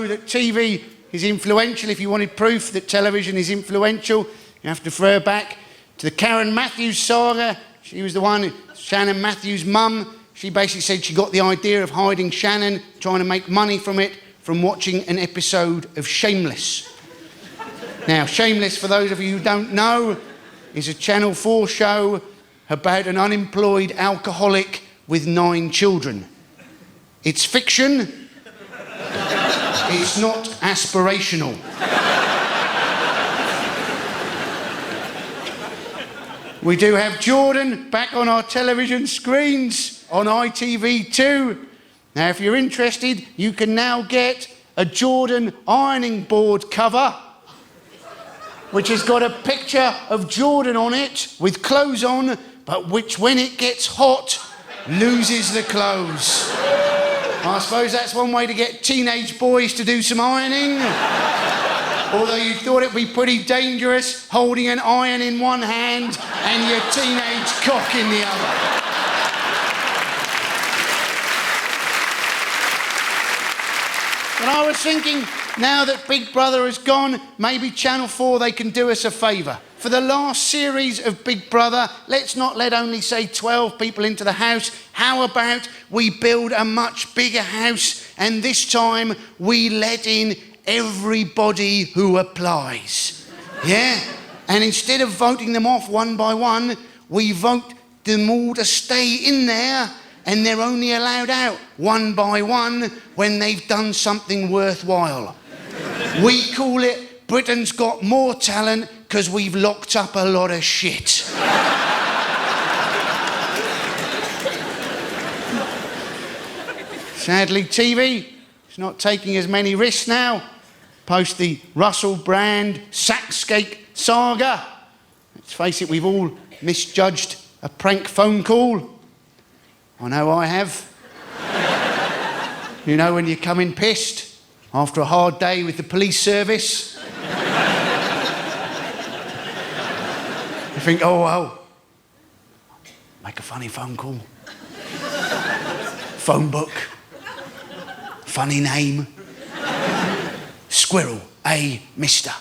that TV is influential. If you wanted proof that television is influential, you have to refer back to the Karen Matthews saga. She was the one, Shannon Matthews' mum. She basically said she got the idea of hiding Shannon, trying to make money from it, from watching an episode of Shameless. Now, Shameless, for those of you who don't know, is a Channel 4 show about an unemployed alcoholic with 9 children. It's fiction. It's not aspirational. We do have Jordan back on our television screens on ITV2. Now, if you're interested, you can now get a Jordan ironing board cover, which has got a picture of Jordan on it with clothes on, but which, when it gets hot, loses the clothes. I suppose that's one way to get teenage boys to do some ironing. Although you thought it'd be pretty dangerous holding an iron in one hand and your teenage cock in the other. And I was thinking, now that Big Brother has gone, maybe Channel 4, they can do us a favour. For the last series of Big Brother, let's not let only, say, 12 people into the house. How about we build a much bigger house, and this time we let in everybody who applies? Yeah? And instead of voting them off one by one, we vote them all to stay in there, and they're only allowed out one by one when they've done something worthwhile. We call it Britain's Got More Talent because we've locked up a lot of shit. Sadly, TV is not taking as many risks now. Post the Russell Brand Saxcake saga. Let's face it, we've all misjudged a prank phone call. I know I have. You know, when you come in pissed after a hard day with the police service. You think, oh, well, make a funny phone call. Phone book. Funny name. Squirrel, a mister.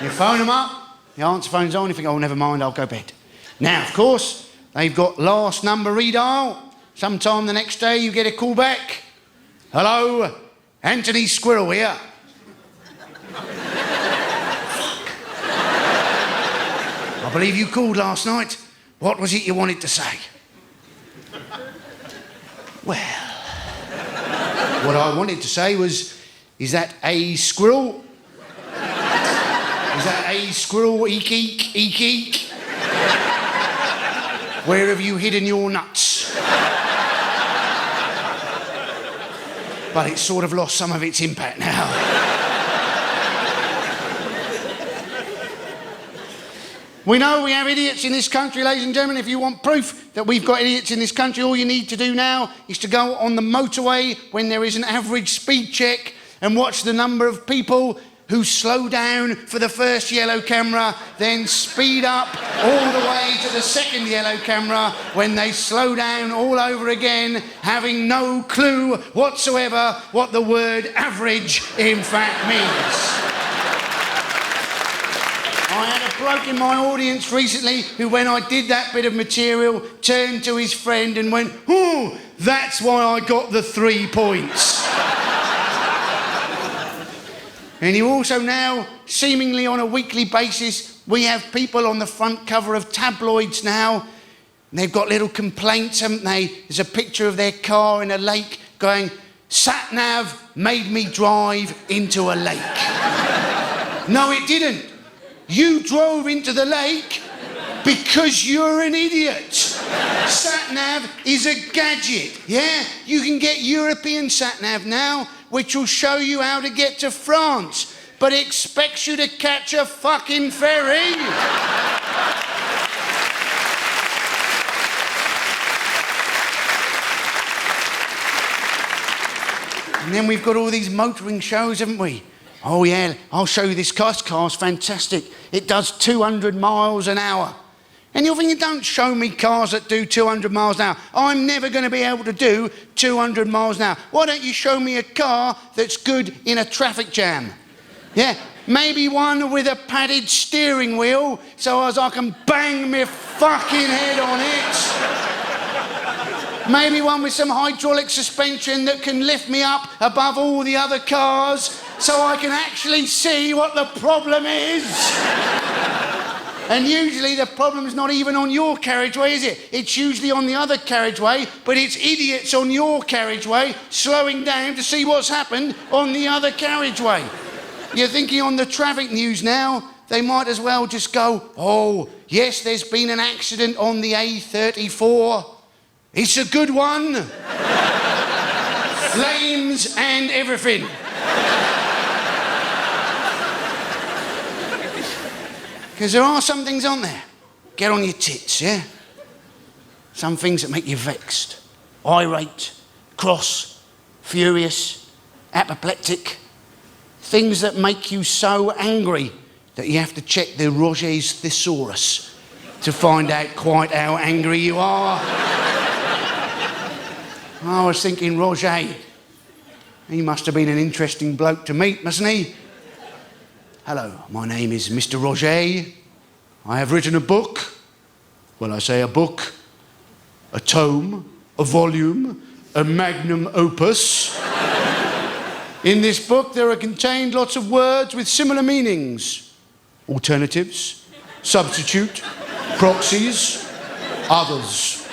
You phone them up, the answer phone's on, you think, oh, never mind, I'll go bed. Now, of course, they've got last number redial. Sometime the next day you get a call back. Hello, Anthony Squirrel here. Fuck. I believe you called last night. What was it you wanted to say? Well, what I wanted to say was, is that a squirrel? Is that a squirrel? Eek, eek, eek, eek. Where have you hidden your nuts? But it's sort of lost some of its impact now. We know we have idiots in this country, ladies and gentlemen. If you want proof that we've got idiots in this country, all you need to do now is to go on the motorway when there is an average speed check and watch the number of people who slow down for the first yellow camera, then speed up all the way to the second yellow camera when they slow down all over again, having no clue whatsoever what the word average in fact means. I had a bloke in my audience recently who, when I did that bit of material, turned to his friend and went, oh, that's why I got the 3 points. And you also now, seemingly on a weekly basis, we have people on the front cover of tabloids now. And they've got little complaints, haven't they? There's a picture of their car in a lake going, sat-nav made me drive into a lake. No, it didn't. You drove into the lake because you're an idiot. Sat-nav is a gadget, yeah? You can get European sat-nav now, which will show you how to get to France, but it expects you to catch a fucking ferry. And then we've got all these motoring shows, haven't we? Oh yeah, I'll show you this car. This car's fantastic. It does 200 miles an hour. And you're thinking, don't show me cars that do 200 miles an hour. I'm never going to be able to do 200 miles an hour. Why don't you show me a car that's good in a traffic jam? Yeah, maybe one with a padded steering wheel so as I can bang my fucking head on it. Maybe one with some hydraulic suspension that can lift me up above all the other cars so I can actually see what the problem is. And usually the problem's not even on your carriageway, is it? It's usually on the other carriageway, but it's idiots on your carriageway slowing down to see what's happened on the other carriageway. You're thinking on the traffic news now, they might as well just go, oh, yes, there's been an accident on the A34. It's a good one. Flames and everything. Because there are some things on there. Get on your tits, yeah? Some things that make you vexed, irate, cross, furious, apoplectic. Things that make you so angry that you have to check the Roget's thesaurus to find out quite how angry you are. I was thinking, Roger, he must have been an interesting bloke to meet, mustn't he? Hello, my name is Mr. Roger. I have written a book. Well, I say a book, a tome, a volume, a magnum opus. In this book, there are contained lots of words with similar meanings. Alternatives, substitute, proxies, others.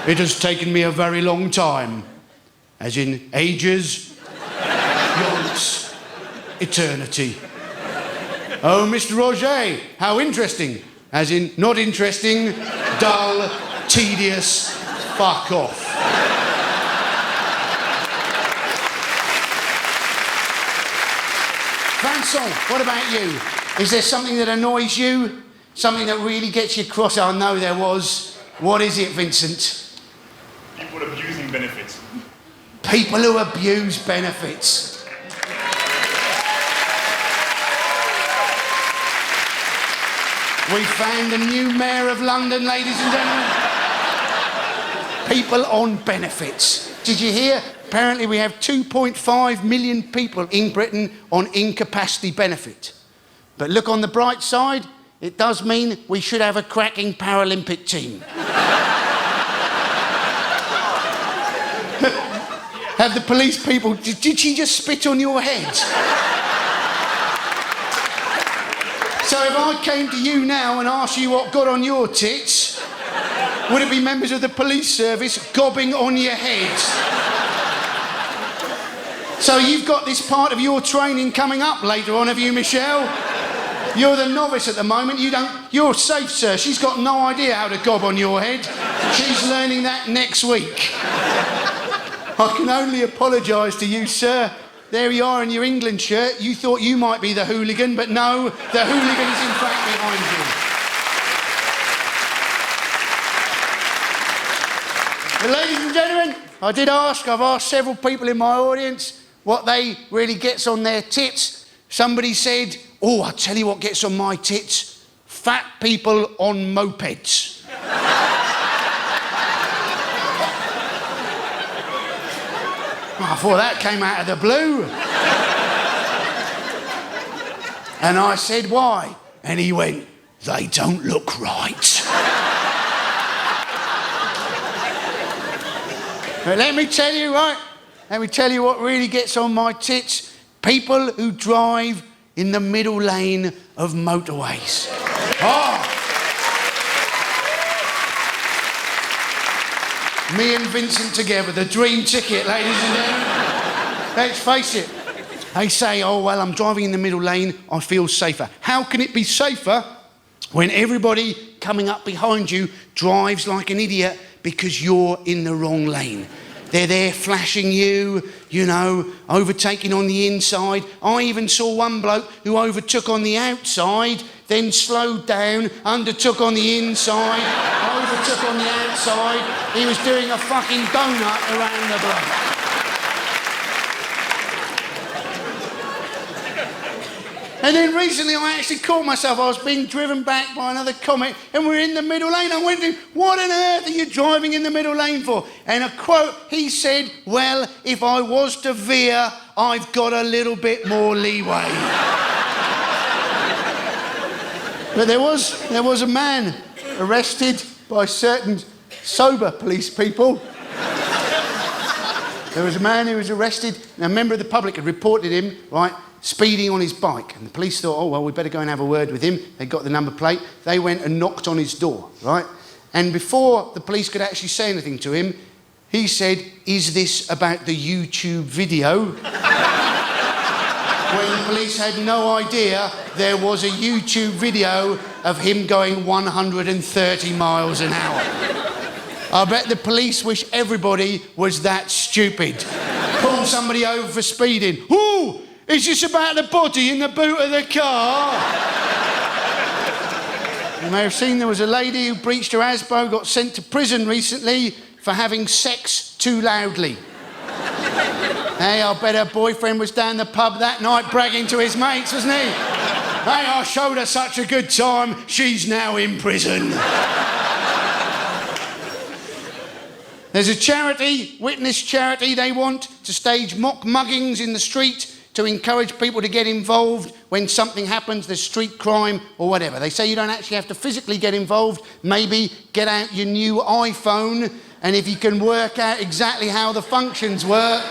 It has taken me a very long time, as in ages, yonks, eternity. Oh, Mr. Roger, how interesting, as in not interesting, dull, tedious, fuck off. Vincent, what about you? Is there something that annoys you? Something that really gets you cross? I know there was. What is it, Vincent? People abusing benefits. People who abuse benefits. We found a new mayor of London, ladies and gentlemen. People on benefits. Did you hear? Apparently we have 2.5 million people in Britain on incapacity benefit. But look on the bright side, it does mean we should have a cracking Paralympic team. Have the police people... Did she just spit on your head? So if I came to you now and asked you what got on your tits, would it be members of the police service gobbing on your head? So you've got this part of your training coming up later on, have you, Michelle? You're the novice at the moment. You're safe, sir. She's got no idea how to gob on your head. She's learning that next week. I can only apologise to you, sir. There you are in your England shirt. You thought you might be the hooligan, but no, the hooligan is in fact behind you. But ladies and gentlemen, I've asked several people in my audience what they really gets on their tits. Somebody said, oh, I'll tell you what gets on my tits. Fat people on mopeds. I thought that came out of the blue. And I said, why? And he went, they don't look right. But let me tell you, right? Let me tell you what really gets on my tits. People who drive in the middle lane of motorways. Oh! Me and Vincent together, the dream ticket, ladies and gentlemen. Let's face it. They say, oh, well, I'm driving in the middle lane, I feel safer. How can it be safer when everybody coming up behind you drives like an idiot because you're in the wrong lane? They're there flashing you, you know, overtaking on the inside. I even saw one bloke who overtook on the outside, then slowed down, undertook on the inside, overtook on the outside. He was doing a fucking donut around the block. And then recently I actually caught myself. I was being driven back by another comic and we're in the middle lane. I went to him, what on earth are you driving in the middle lane for? And a quote, he said, well, if I was to veer, I've got a little bit more leeway. But there was a man arrested by certain sober police people. There was a man who was arrested, and a member of the public had reported him, right, speeding on his bike. And the police thought, oh, well, we better go and have a word with him. They got the number plate. They went and knocked on his door, right? And before the police could actually say anything to him, he said, is this about the YouTube video? When the police had no idea there was a YouTube video of him going 130 miles an hour. I bet the police wish everybody was that stupid. Pull somebody over for speeding. Ooh! Is this about the body in the boot of the car? You may have seen there was a lady who breached her ASBO, got sent to prison recently for having sex too loudly. Hey, I bet her boyfriend was down the pub that night bragging to his mates, wasn't he? Hey, I showed her such a good time, she's now in prison. There's a charity, Witness Charity, they want to stage mock muggings in the street to encourage people to get involved when something happens, there's street crime or whatever. They say you don't actually have to physically get involved. Maybe get out your new iPhone, and if you can work out exactly how the functions work,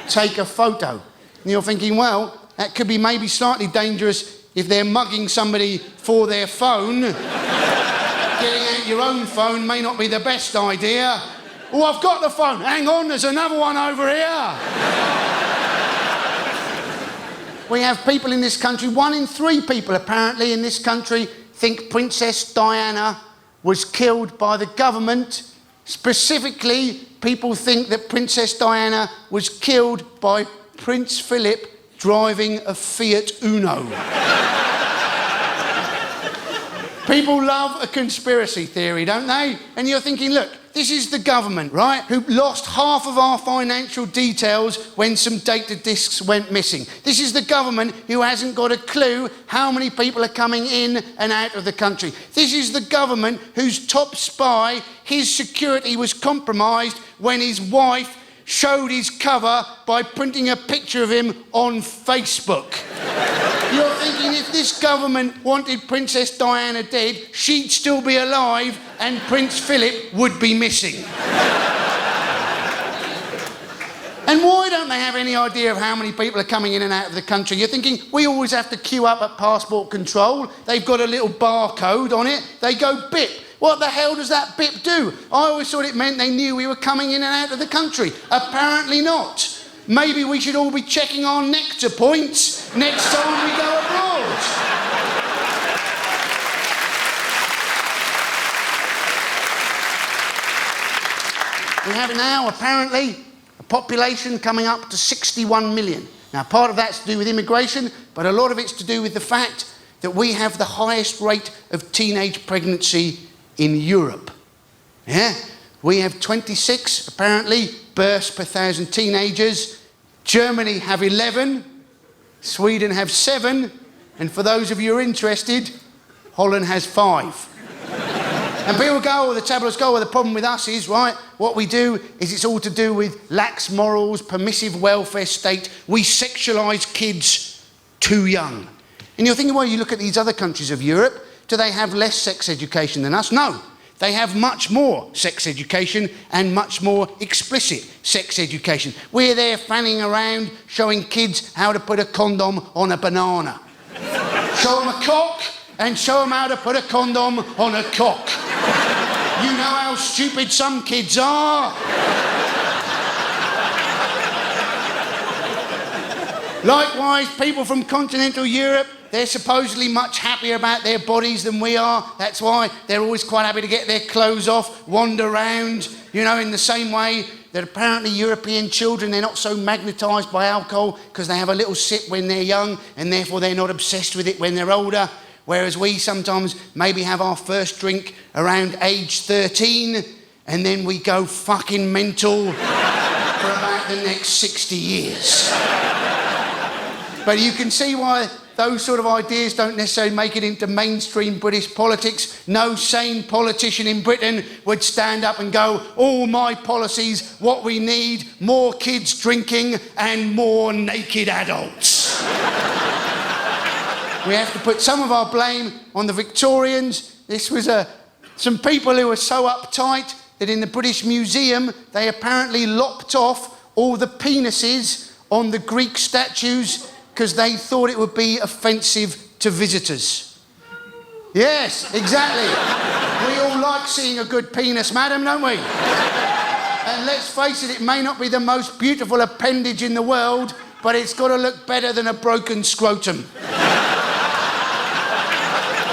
take a photo. And you're thinking, well, that could be maybe slightly dangerous if they're mugging somebody for their phone, getting out your own phone may not be the best idea. Oh, I've got the phone. Hang on, there's another one over here. We have people in this country, 1 in 3 people apparently in this country think Princess Diana was killed by the government. Specifically, people think that Princess Diana was killed by Prince Philip driving a Fiat Uno. People love a conspiracy theory, don't they? And you're thinking, look, this is the government, right, who lost half of our financial details when some data disks went missing. This is the government who hasn't got a clue how many people are coming in and out of the country. This is the government whose top spy, his security was compromised when his wife showed his cover by printing a picture of him on Facebook. You're thinking if this government wanted Princess Diana dead, she'd still be alive and Prince Philip would be missing. And why don't they have any idea of how many people are coming in and out of the country? You're thinking, we always have to queue up at passport control. They've got a little barcode on it. They go bip. What the hell does that bip do? I always thought it meant they knew we were coming in and out of the country. Apparently not. Maybe we should all be checking our nectar points next time we go abroad. We have now, apparently, a population coming up to 61 million. Now, part of that's to do with immigration, but a lot of it's to do with the fact that we have the highest rate of teenage pregnancy in Europe. Yeah? We have 26, apparently, births per 1,000 teenagers. Germany have 11. Sweden have 7. And for those of you who are interested, Holland has 5. And people go, or the tabloids go, well, the problem with us is, right, what we do is it's all to do with lax morals, permissive welfare state. We sexualise kids too young. And you're thinking, well, you look at these other countries of Europe, do they have less sex education than us? No. They have much more sex education and much more explicit sex education. We're there fanning around showing kids how to put a condom on a banana. Show them a cock and show them how to put a condom on a cock. You know how stupid some kids are. Likewise, people from continental Europe, they're supposedly much happier about their bodies than we are. That's why they're always quite happy to get their clothes off, wander around, you know, in the same way that apparently European children, they're not so magnetised by alcohol because they have a little sip when they're young and therefore they're not obsessed with it when they're older. Whereas we sometimes maybe have our first drink around age 13 and then we go fucking mental for about the next 60 years. But you can see why those sort of ideas don't necessarily make it into mainstream British politics. No sane politician in Britain would stand up and go, all my policies, what we need, more kids drinking and more naked adults. We have to put some of our blame on the Victorians. This was some people who were so uptight that in the British Museum, they apparently lopped off all the penises on the Greek statues because they thought it would be offensive to visitors. Yes, exactly. We all like seeing a good penis, madam, don't we? And let's face it, it may not be the most beautiful appendage in the world, but it's got to look better than a broken scrotum.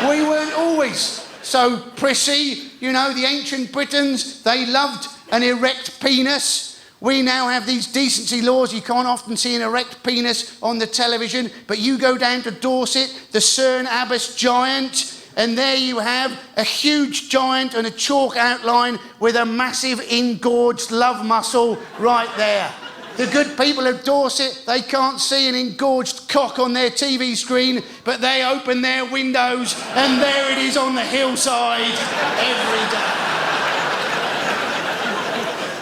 We weren't always so prissy. You know, the ancient Britons, they loved an erect penis. We now have these decency laws. You can't often see an erect penis on the television, but you go down to Dorset, the Cerne Abbas giant, and there you have a huge giant and a chalk outline with a massive engorged love muscle right there. The good people of Dorset, they can't see an engorged cock on their TV screen, but they open their windows and there it is on the hillside every day.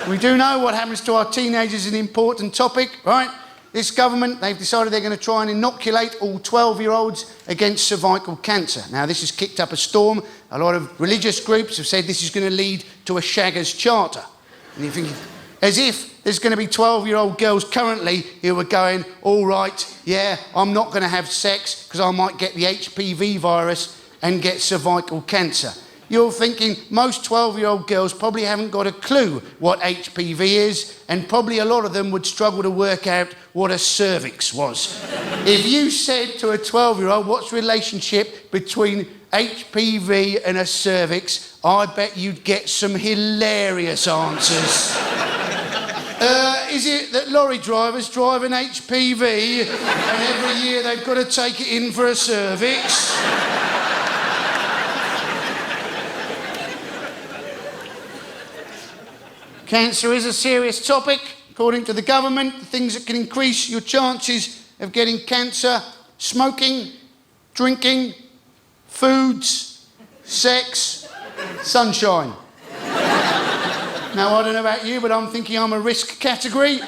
We do know what happens to our teenagers is an important topic, right? This government, they've decided they're going to try and inoculate all 12-year-olds against cervical cancer. Now, this has kicked up a storm. A lot of religious groups have said this is going to lead to a shaggers charter. And you think, As if there's going to be 12-year-old girls currently who are going, all right, yeah, I'm not going to have sex because I might get the HPV virus and get cervical cancer. You're thinking most 12-year-old girls probably haven't got a clue what HPV is, and probably a lot of them would struggle to work out what a cervix was. If you said to a 12-year-old, what's the relationship between HPV and a cervix, I bet you'd get some hilarious answers. Is it that lorry drivers drive an HPV and every year they've got to take it in for a cervix? Cancer is a serious topic. According to the government, the things that can increase your chances of getting cancer: smoking, drinking, foods, sex, sunshine. Now, I don't know about you, but I'm thinking I'm a risk category.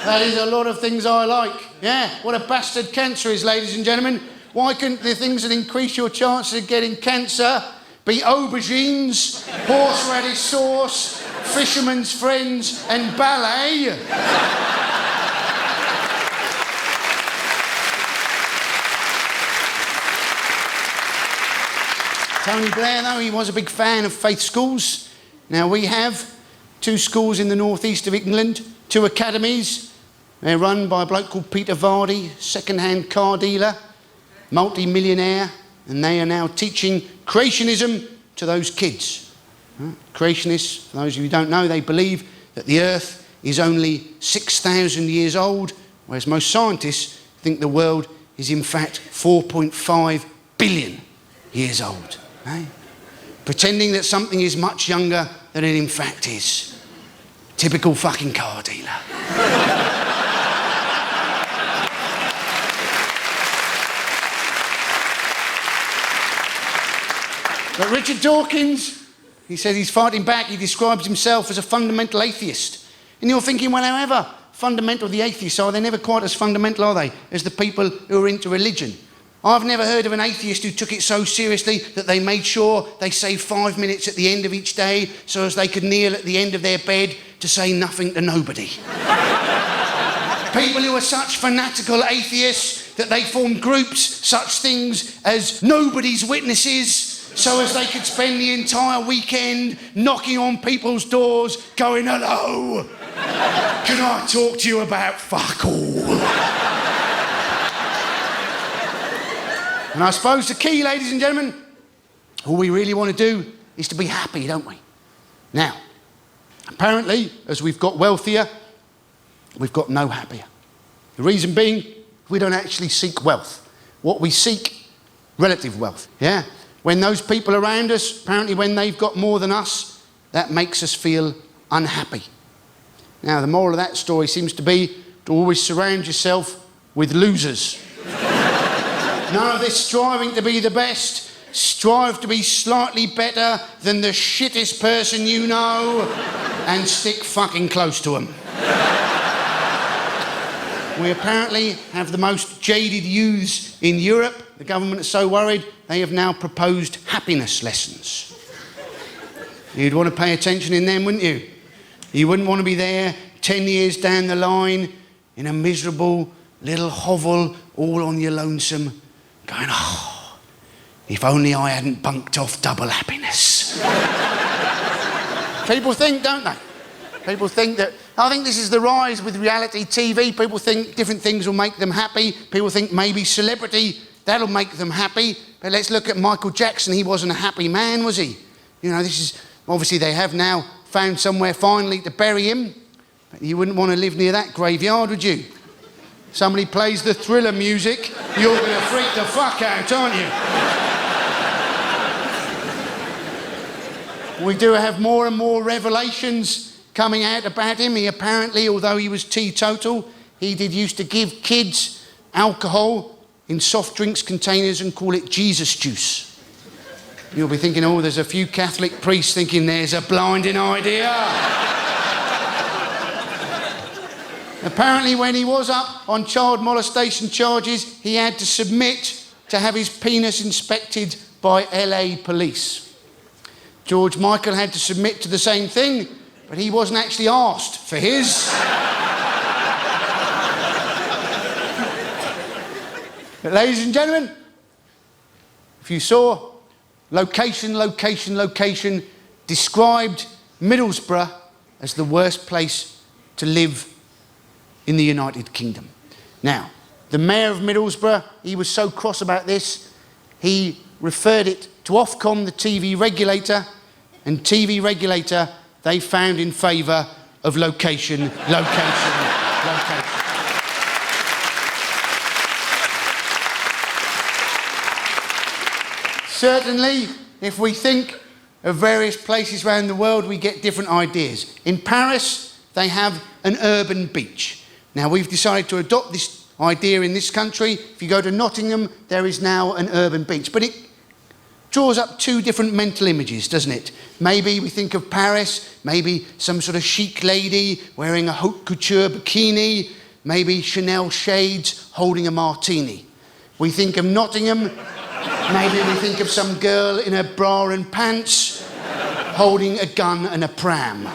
That is a lot of things I like. Yeah, what a bastard cancer is, ladies and gentlemen. Why couldn't the things that increase your chances of getting cancer be aubergines, horseradish sauce, fisherman's friends and ballet? Tony Blair, though, he was a big fan of faith schools. Now, we have 2 schools in the northeast of England, 2 academies. They're run by a bloke called Peter Vardy, second-hand car dealer, multi-millionaire, and they are now teaching creationism to those kids. Creationists, for those of you who don't know, they believe that the Earth is only 6,000 years old, whereas most scientists think the world is in fact 4.5 billion years old. Eh? Pretending that something is much younger than it in fact is. Typical fucking car dealer. But Richard Dawkins, he says he's fighting back. He describes himself as a fundamental atheist. And you're thinking, well, however fundamental the atheists are, they're never quite as fundamental, are they, as the people who are into religion. I've never heard of an atheist who took it so seriously that they made sure they saved 5 minutes at the end of each day so as they could kneel at the end of their bed to say nothing to nobody. People who are such fanatical atheists that they formed groups, such things as Nobody's Witnesses, so as they could spend the entire weekend knocking on people's doors, going, hello, can I talk to you about fuck all? And I suppose the key, ladies and gentlemen, all we really want to do is to be happy, don't we? Now, apparently, as we've got wealthier, we've got no happier. The reason being, we don't actually seek wealth. What we seek, relative wealth, yeah? When those people around us, apparently when they've got more than us, that makes us feel unhappy. Now, the moral of that story seems to be to always surround yourself with losers. None of this striving to be the best. Strive to be slightly better than the shittest person you know and stick fucking close to them. We apparently have the most jaded youths in Europe. The government is so worried they have now proposed happiness lessons. You'd want to pay attention in them, wouldn't you? You wouldn't want to be there 10 years down the line in a miserable little hovel all on your lonesome, going, oh, if only I hadn't bunked off double happiness. People think, don't they? People think that, I think this is the rise with reality TV. People think different things will make them happy. People think maybe celebrity, that'll make them happy. But let's look at Michael Jackson. He wasn't a happy man, was he? You know, this is, obviously they have now found somewhere finally to bury him. But you wouldn't want to live near that graveyard, would you? Somebody plays the Thriller music, you're going to freak the fuck out, aren't you? We do have more and more revelations coming out about him. He apparently, although he was teetotal, he did used to give kids alcohol in soft drinks containers and call it Jesus juice. You'll be thinking, oh, there's a few Catholic priests thinking there's a blinding idea. Apparently, when he was up on child molestation charges, he had to submit to have his penis inspected by LA police. George Michael had to submit to the same thing but he wasn't actually asked for his. But ladies and gentlemen, if you saw location described Middlesbrough as the worst place to live in the United Kingdom. Now, the mayor of Middlesbrough, he was so cross about this, he referred it to Ofcom, the TV regulator, and TV regulator, they found in favour of location. Certainly, if we think of various places around the world, we get different ideas. In Paris, they have an urban beach. Now, we've decided to adopt this idea in this country. If you go to Nottingham, there is now an urban beach. But it draws up two different mental images, doesn't it? Maybe we think of Paris, maybe some sort of chic lady wearing a haute couture bikini, maybe Chanel shades holding a martini. We think of Nottingham, maybe we think of some girl in a bra and pants holding a gun and a pram.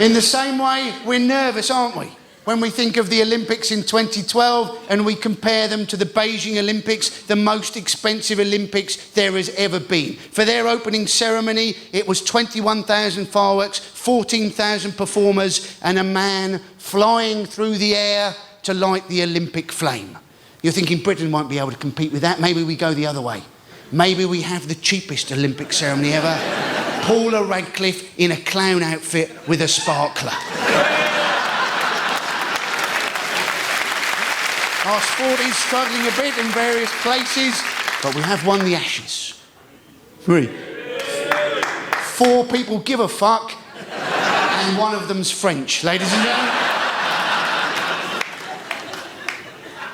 In the same way, we're nervous, aren't we? When we think of the Olympics in 2012 and we compare them to the Beijing Olympics, the most expensive Olympics there has ever been. For their opening ceremony, it was 21,000 fireworks, 14,000 performers, and a man flying through the air to light the Olympic flame. You're thinking Britain won't be able to compete with that. Maybe we go the other way. Maybe we have the cheapest Olympic ceremony ever. Paula Radcliffe in a clown outfit with a sparkler. Our sport is struggling a bit in various places, but we have won the Ashes. 3. 4 people give a fuck, and one of them's French, ladies and gentlemen.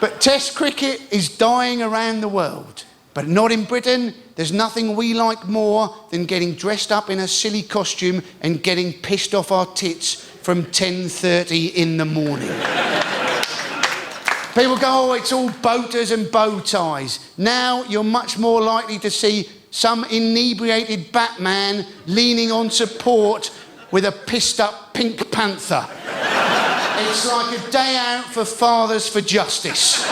But Test cricket is dying around the world, but not in Britain. There's nothing we like more than getting dressed up in a silly costume and getting pissed off our tits from 10:30 in the morning. People go, oh, it's all boaters and bow ties. Now you're much more likely to see some inebriated Batman leaning on support with a pissed up Pink Panther. It's like a day out for Fathers for Justice.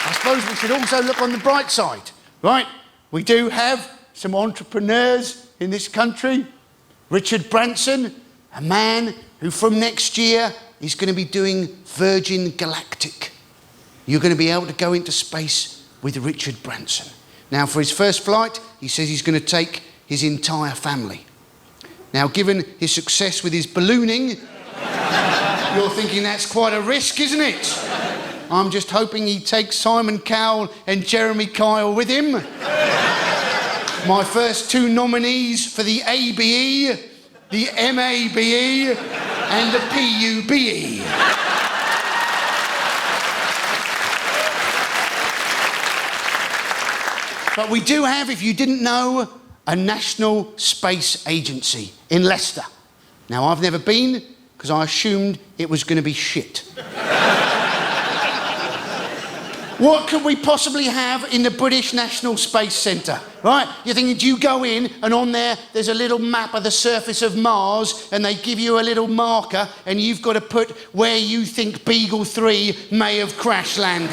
I suppose we should also look on the bright side, right? We do have some entrepreneurs in this country. Richard Branson, a man who from next year is going to be doing Virgin Galactic. You're going to be able to go into space with Richard Branson. Now, for his first flight, he says he's going to take his entire family. Now, given his success with his ballooning, you're thinking that's quite a risk, isn't it? I'm just hoping he takes Simon Cowell and Jeremy Kyle with him. My first 2 nominees for the ABE, the MABE, and the PUBE. But we do have, if you didn't know, a National Space Agency in Leicester. Now, I've never been, because I assumed it was going to be shit. What could we possibly have in the British National Space Centre, right? You're thinking, do you go in and on there's a little map of the surface of Mars and they give you a little marker and you've got to put where you think Beagle 3 may have crash landed.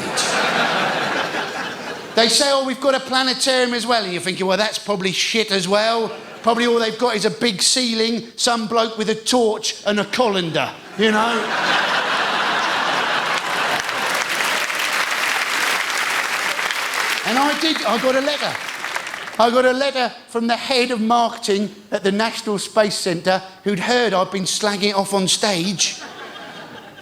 They say, oh, we've got a planetarium as well. And you're thinking, well, that's probably shit as well. Probably all they've got is a big ceiling, some bloke with a torch and a colander, you know? And I got a letter from the head of marketing at the National Space Centre who'd heard I'd been slagging it off on stage,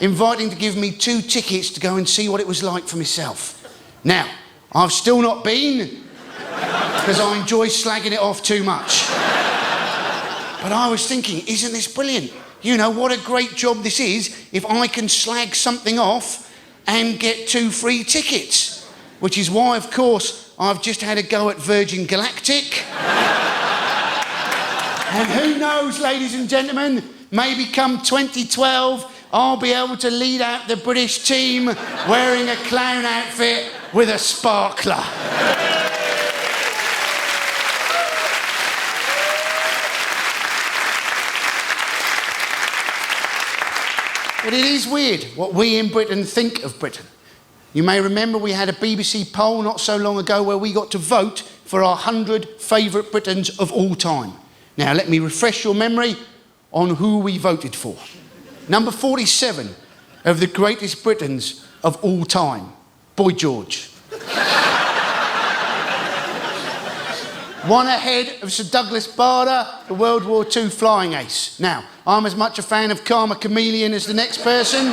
inviting to give me 2 tickets to go and see what it was like for myself. Now, I've still not been, because I enjoy slagging it off too much. But I was thinking, isn't this brilliant? You know, what a great job this is if I can slag something off and get 2 free tickets. Which is why, of course, I've just had a go at Virgin Galactic. And who knows, ladies and gentlemen, maybe come 2012, I'll be able to lead out the British team wearing a clown outfit with a sparkler. But it is weird what we in Britain think of Britain. You may remember we had a BBC poll not so long ago where we got to vote for our 100 favourite Britons of all time. Now, let me refresh your memory on who we voted for. Number 47 of the greatest Britons of all time, Boy George. One ahead of Sir Douglas Bader, the World War II flying ace. Now, I'm as much a fan of Karma Chameleon as the next person,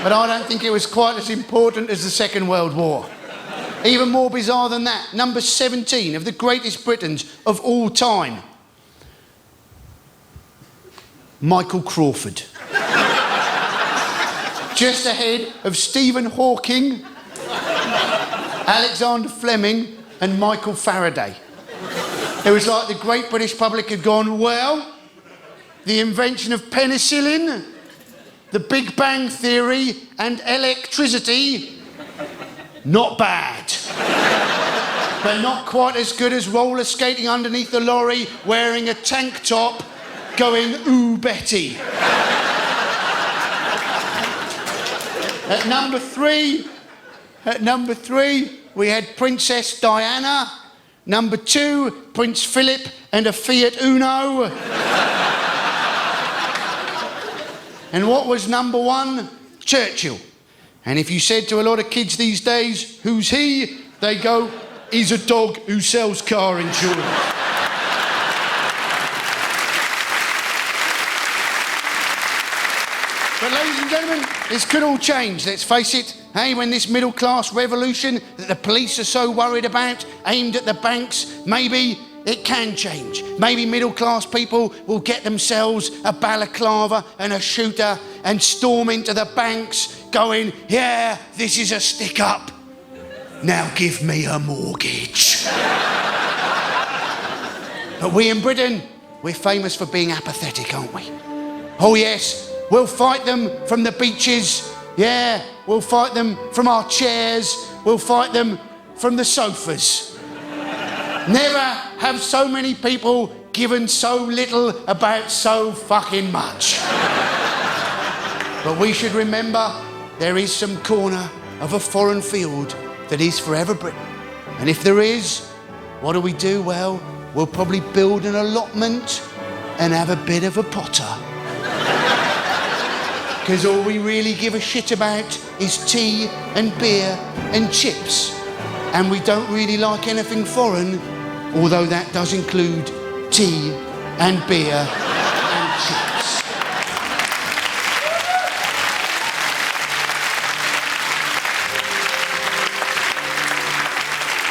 but I don't think it was quite as important as the Second World War. Even more bizarre than that, number 17 of the greatest Britons of all time, Michael Crawford. Just ahead of Stephen Hawking, Alexander Fleming and Michael Faraday. It was like the great British public had gone, well, the invention of penicillin, the Big Bang Theory and electricity, not bad. But not quite as good as roller skating underneath the lorry wearing a tank top going, ooh, Betty. At number three, we had Princess Diana. Number 2, Prince Philip and a Fiat Uno. And what was number 1? Churchill. And if you said to a lot of kids these days, who's he? They go, he's a dog who sells car insurance. But ladies and gentlemen, this could all change, let's face it. Hey, when this middle-class revolution that the police are so worried about, aimed at the banks, maybe it can change. Maybe middle-class people will get themselves a balaclava and a shooter and storm into the banks going, yeah, this is a stick-up. Now give me a mortgage. But we in Britain, we're famous for being apathetic, aren't we? Oh yes, we'll fight them from the beaches. Yeah, we'll fight them from our chairs. We'll fight them from the sofas. Never have so many people given so little about so fucking much. But we should remember there is some corner of a foreign field that is forever Britain. And if there is, what do? Well, we'll probably build an allotment and have a bit of a potter. Because all we really give a shit about is tea and beer and chips. And we don't really like anything foreign, although that does include tea and beer and chips.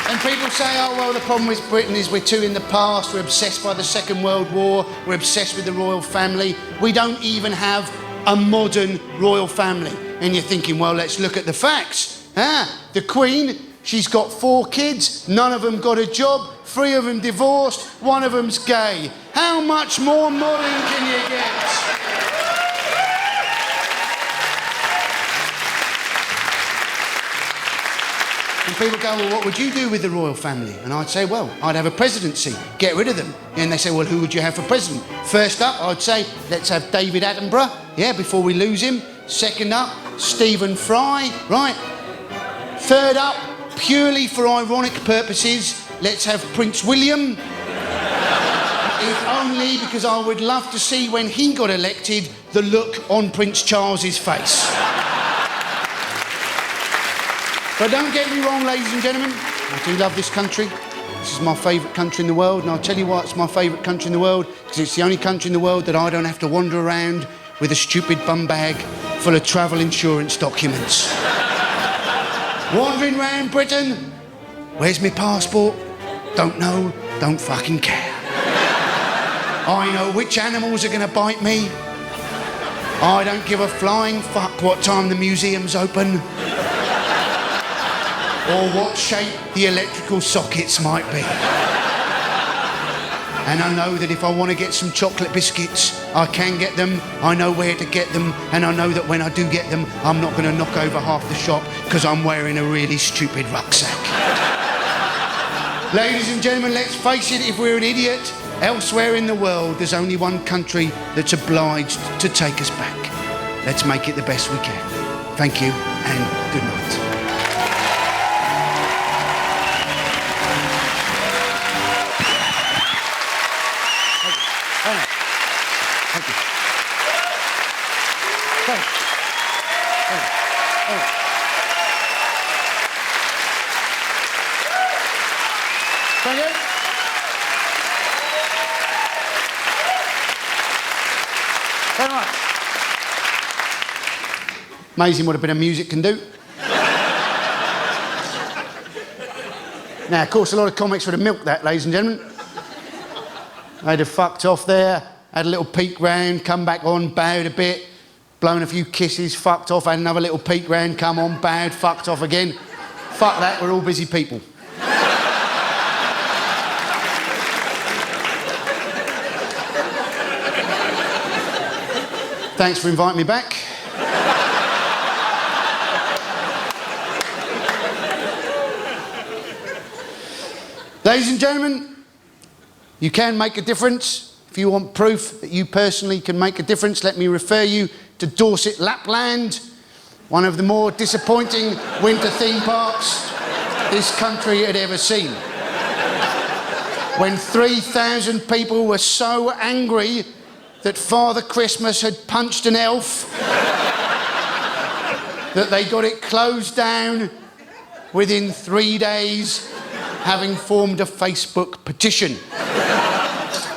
And people say, oh, well, the problem with Britain is we're too in the past, we're obsessed by the Second World War, we're obsessed with the royal family. We don't even have a modern royal family. And you're thinking, well, let's look at the facts. The Queen, she's got 4 kids, none of them got a job, 3 of them divorced, 1 of them's gay. How much more modern can you get? And people go, well, what would you do with the royal family? And I'd say, well, I'd have a presidency, get rid of them. And they say, well, who would you have for president? First up, I'd say, let's have David Attenborough, yeah, before we lose him. Second up, Stephen Fry, right? Third up, purely for ironic purposes, let's have Prince William. If only because I would love to see when he got elected, the look on Prince Charles's face. But don't get me wrong, ladies and gentlemen, I do love this country. This is my favourite country in the world, and I'll tell you why it's my favourite country in the world, because it's the only country in the world that I don't have to wander around with a stupid bum bag full of travel insurance documents. Wandering around Britain, where's my passport? Don't know, don't fucking care. I know which animals are going to bite me. I don't give a flying fuck what time the museum's open. Or what shape the electrical sockets might be. And I know that if I want to get some chocolate biscuits, I can get them, I know where to get them, and I know that when I do get them, I'm not going to knock over half the shop because I'm wearing a really stupid rucksack. Ladies and gentlemen, let's face it, if we're an idiot, elsewhere in the world, there's only one country that's obliged to take us back. Let's make it the best we can. Thank you, and good night. Thank you. Thank you. Thank you. Very much. Amazing what a bit of music can do. Now, of course, a lot of comics would have milked that, ladies and gentlemen. They'd have fucked off there, had a little peek round, come back on, bowed a bit, blown a few kisses, fucked off, had another little peek round, come on, bowed, fucked off again. Fuck that, we're all busy people. Thanks for inviting me back. Ladies and gentlemen, you can make a difference. If you want proof that you personally can make a difference, let me refer you to Dorset, Lapland, one of the more disappointing winter theme parks this country had ever seen. When 3,000 people were so angry that Father Christmas had punched an elf that they got it closed down within 3 days, having formed a Facebook petition.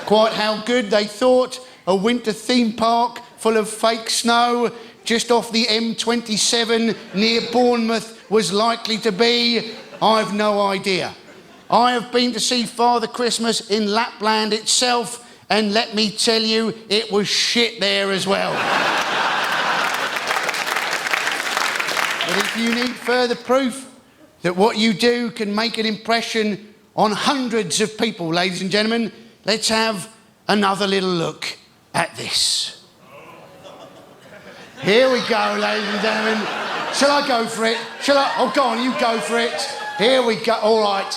Quite how good they thought a winter theme park full of fake snow just off the M27 near Bournemouth was likely to be, I've no idea. I have been to see Father Christmas in Lapland itself, and let me tell you, it was shit there as well. But if you need further proof that what you do can make an impression on hundreds of people, ladies and gentlemen, let's have another little look at this. Here we go, ladies and gentlemen. Shall I go for it? Shall I? Oh, go on, you go for it. Here we go. All right.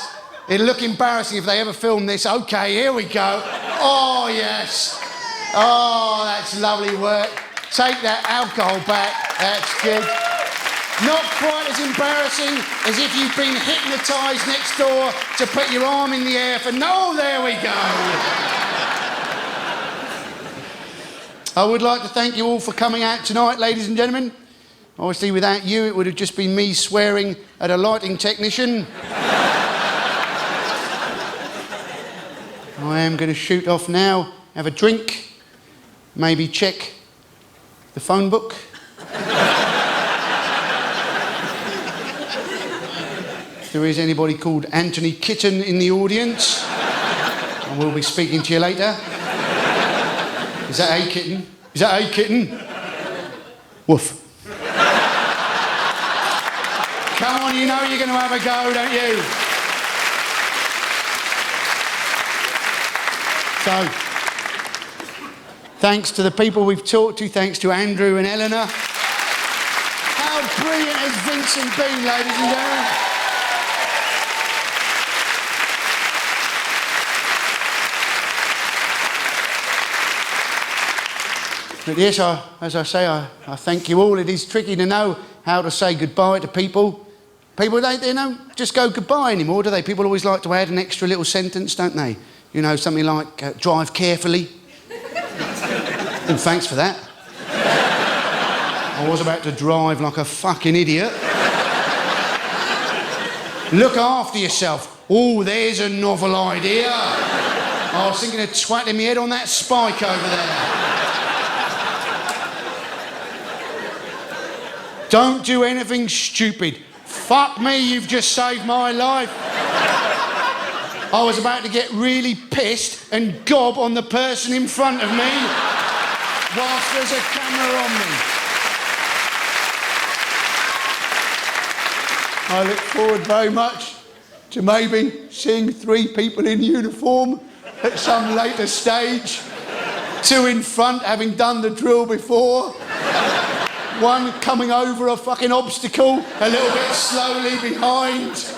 It'll look embarrassing if they ever film this. Okay, here we go. Oh, yes. Oh, that's lovely work. Take that alcohol back. That's good. Not quite as embarrassing as if you've been hypnotised next door to put your arm in the air for... No, there we go. I would like to thank you all for coming out tonight, ladies and gentlemen. Obviously, without you, it would have just been me swearing at a lighting technician. I am going to shoot off now, have a drink, maybe check the phone book. If there is anybody called Anthony Kitten in the audience, I will be speaking to you later. Is that a kitten? Is that a kitten? Woof. Come on, you know you're going to have a go, don't you? So, thanks to the people we've talked to, thanks to Andrew and Eleanor. How brilliant has Vincent been, ladies and gentlemen? But yes, as I say, I thank you all. It is tricky to know how to say goodbye to people. People, they don't just go goodbye anymore, do they? People always like to add an extra little sentence, don't they? You know, something like, drive carefully. Oh, thanks for that. I was about to drive like a fucking idiot. Look after yourself. Oh, there's a novel idea. I was thinking of twatting my head on that spike over there. Don't do anything stupid. Fuck me, you've just saved my life. I was about to get really pissed and gob on the person in front of me whilst there's a camera on me. I look forward very much to maybe seeing 3 people in uniform at some later stage. Two in front, having done the drill before. One coming over a fucking obstacle, a little bit slowly behind.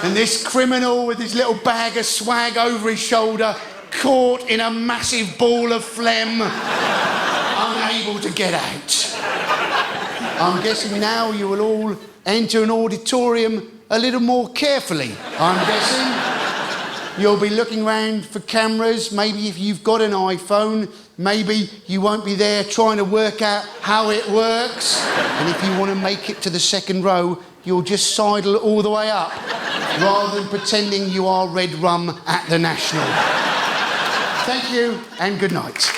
And this criminal with his little bag of swag over his shoulder, caught in a massive ball of phlegm, unable to get out. I'm guessing now you will all enter an auditorium a little more carefully, I'm guessing. You'll be looking round for cameras. Maybe if you've got an iPhone, maybe you won't be there trying to work out how it works. And if you want to make it to the second row, you'll just sidle all the way up, rather than pretending you are Red Rum at the National. Thank you and good night.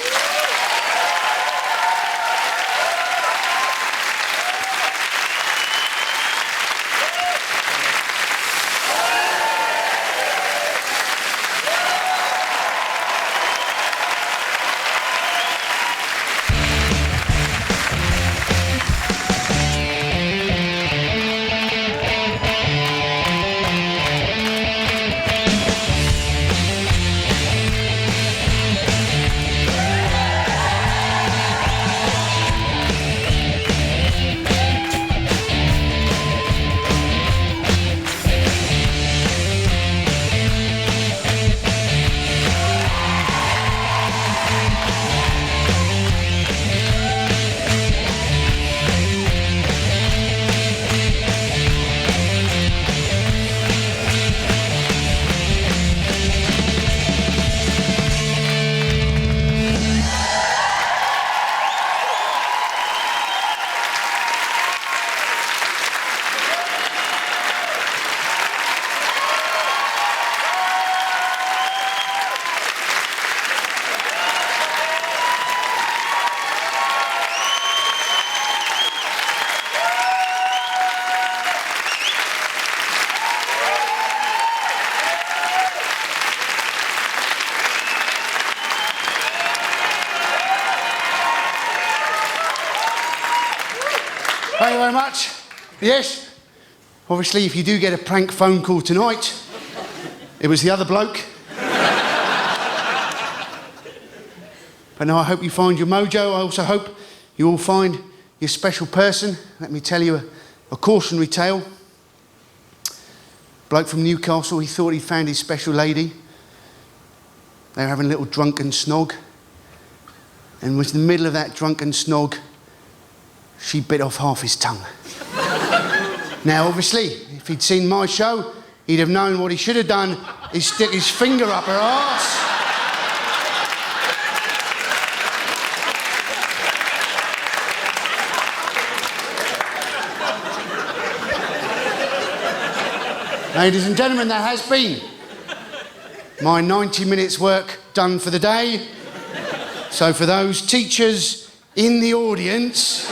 Thank you very much. Yes, obviously if you do get a prank phone call tonight, it was the other bloke. But no, I hope you find your mojo. I also hope you all find your special person. Let me tell you a cautionary tale. Bloke from Newcastle, he thought he'd found his special lady. They were having a little drunken snog. And was in the middle of that drunken snog, she bit off half his tongue. Now, obviously, if he'd seen my show, he'd have known what he should have done is stick his finger up her arse. Ladies and gentlemen, that has been my 90 minutes work done for the day. So for those teachers in the audience,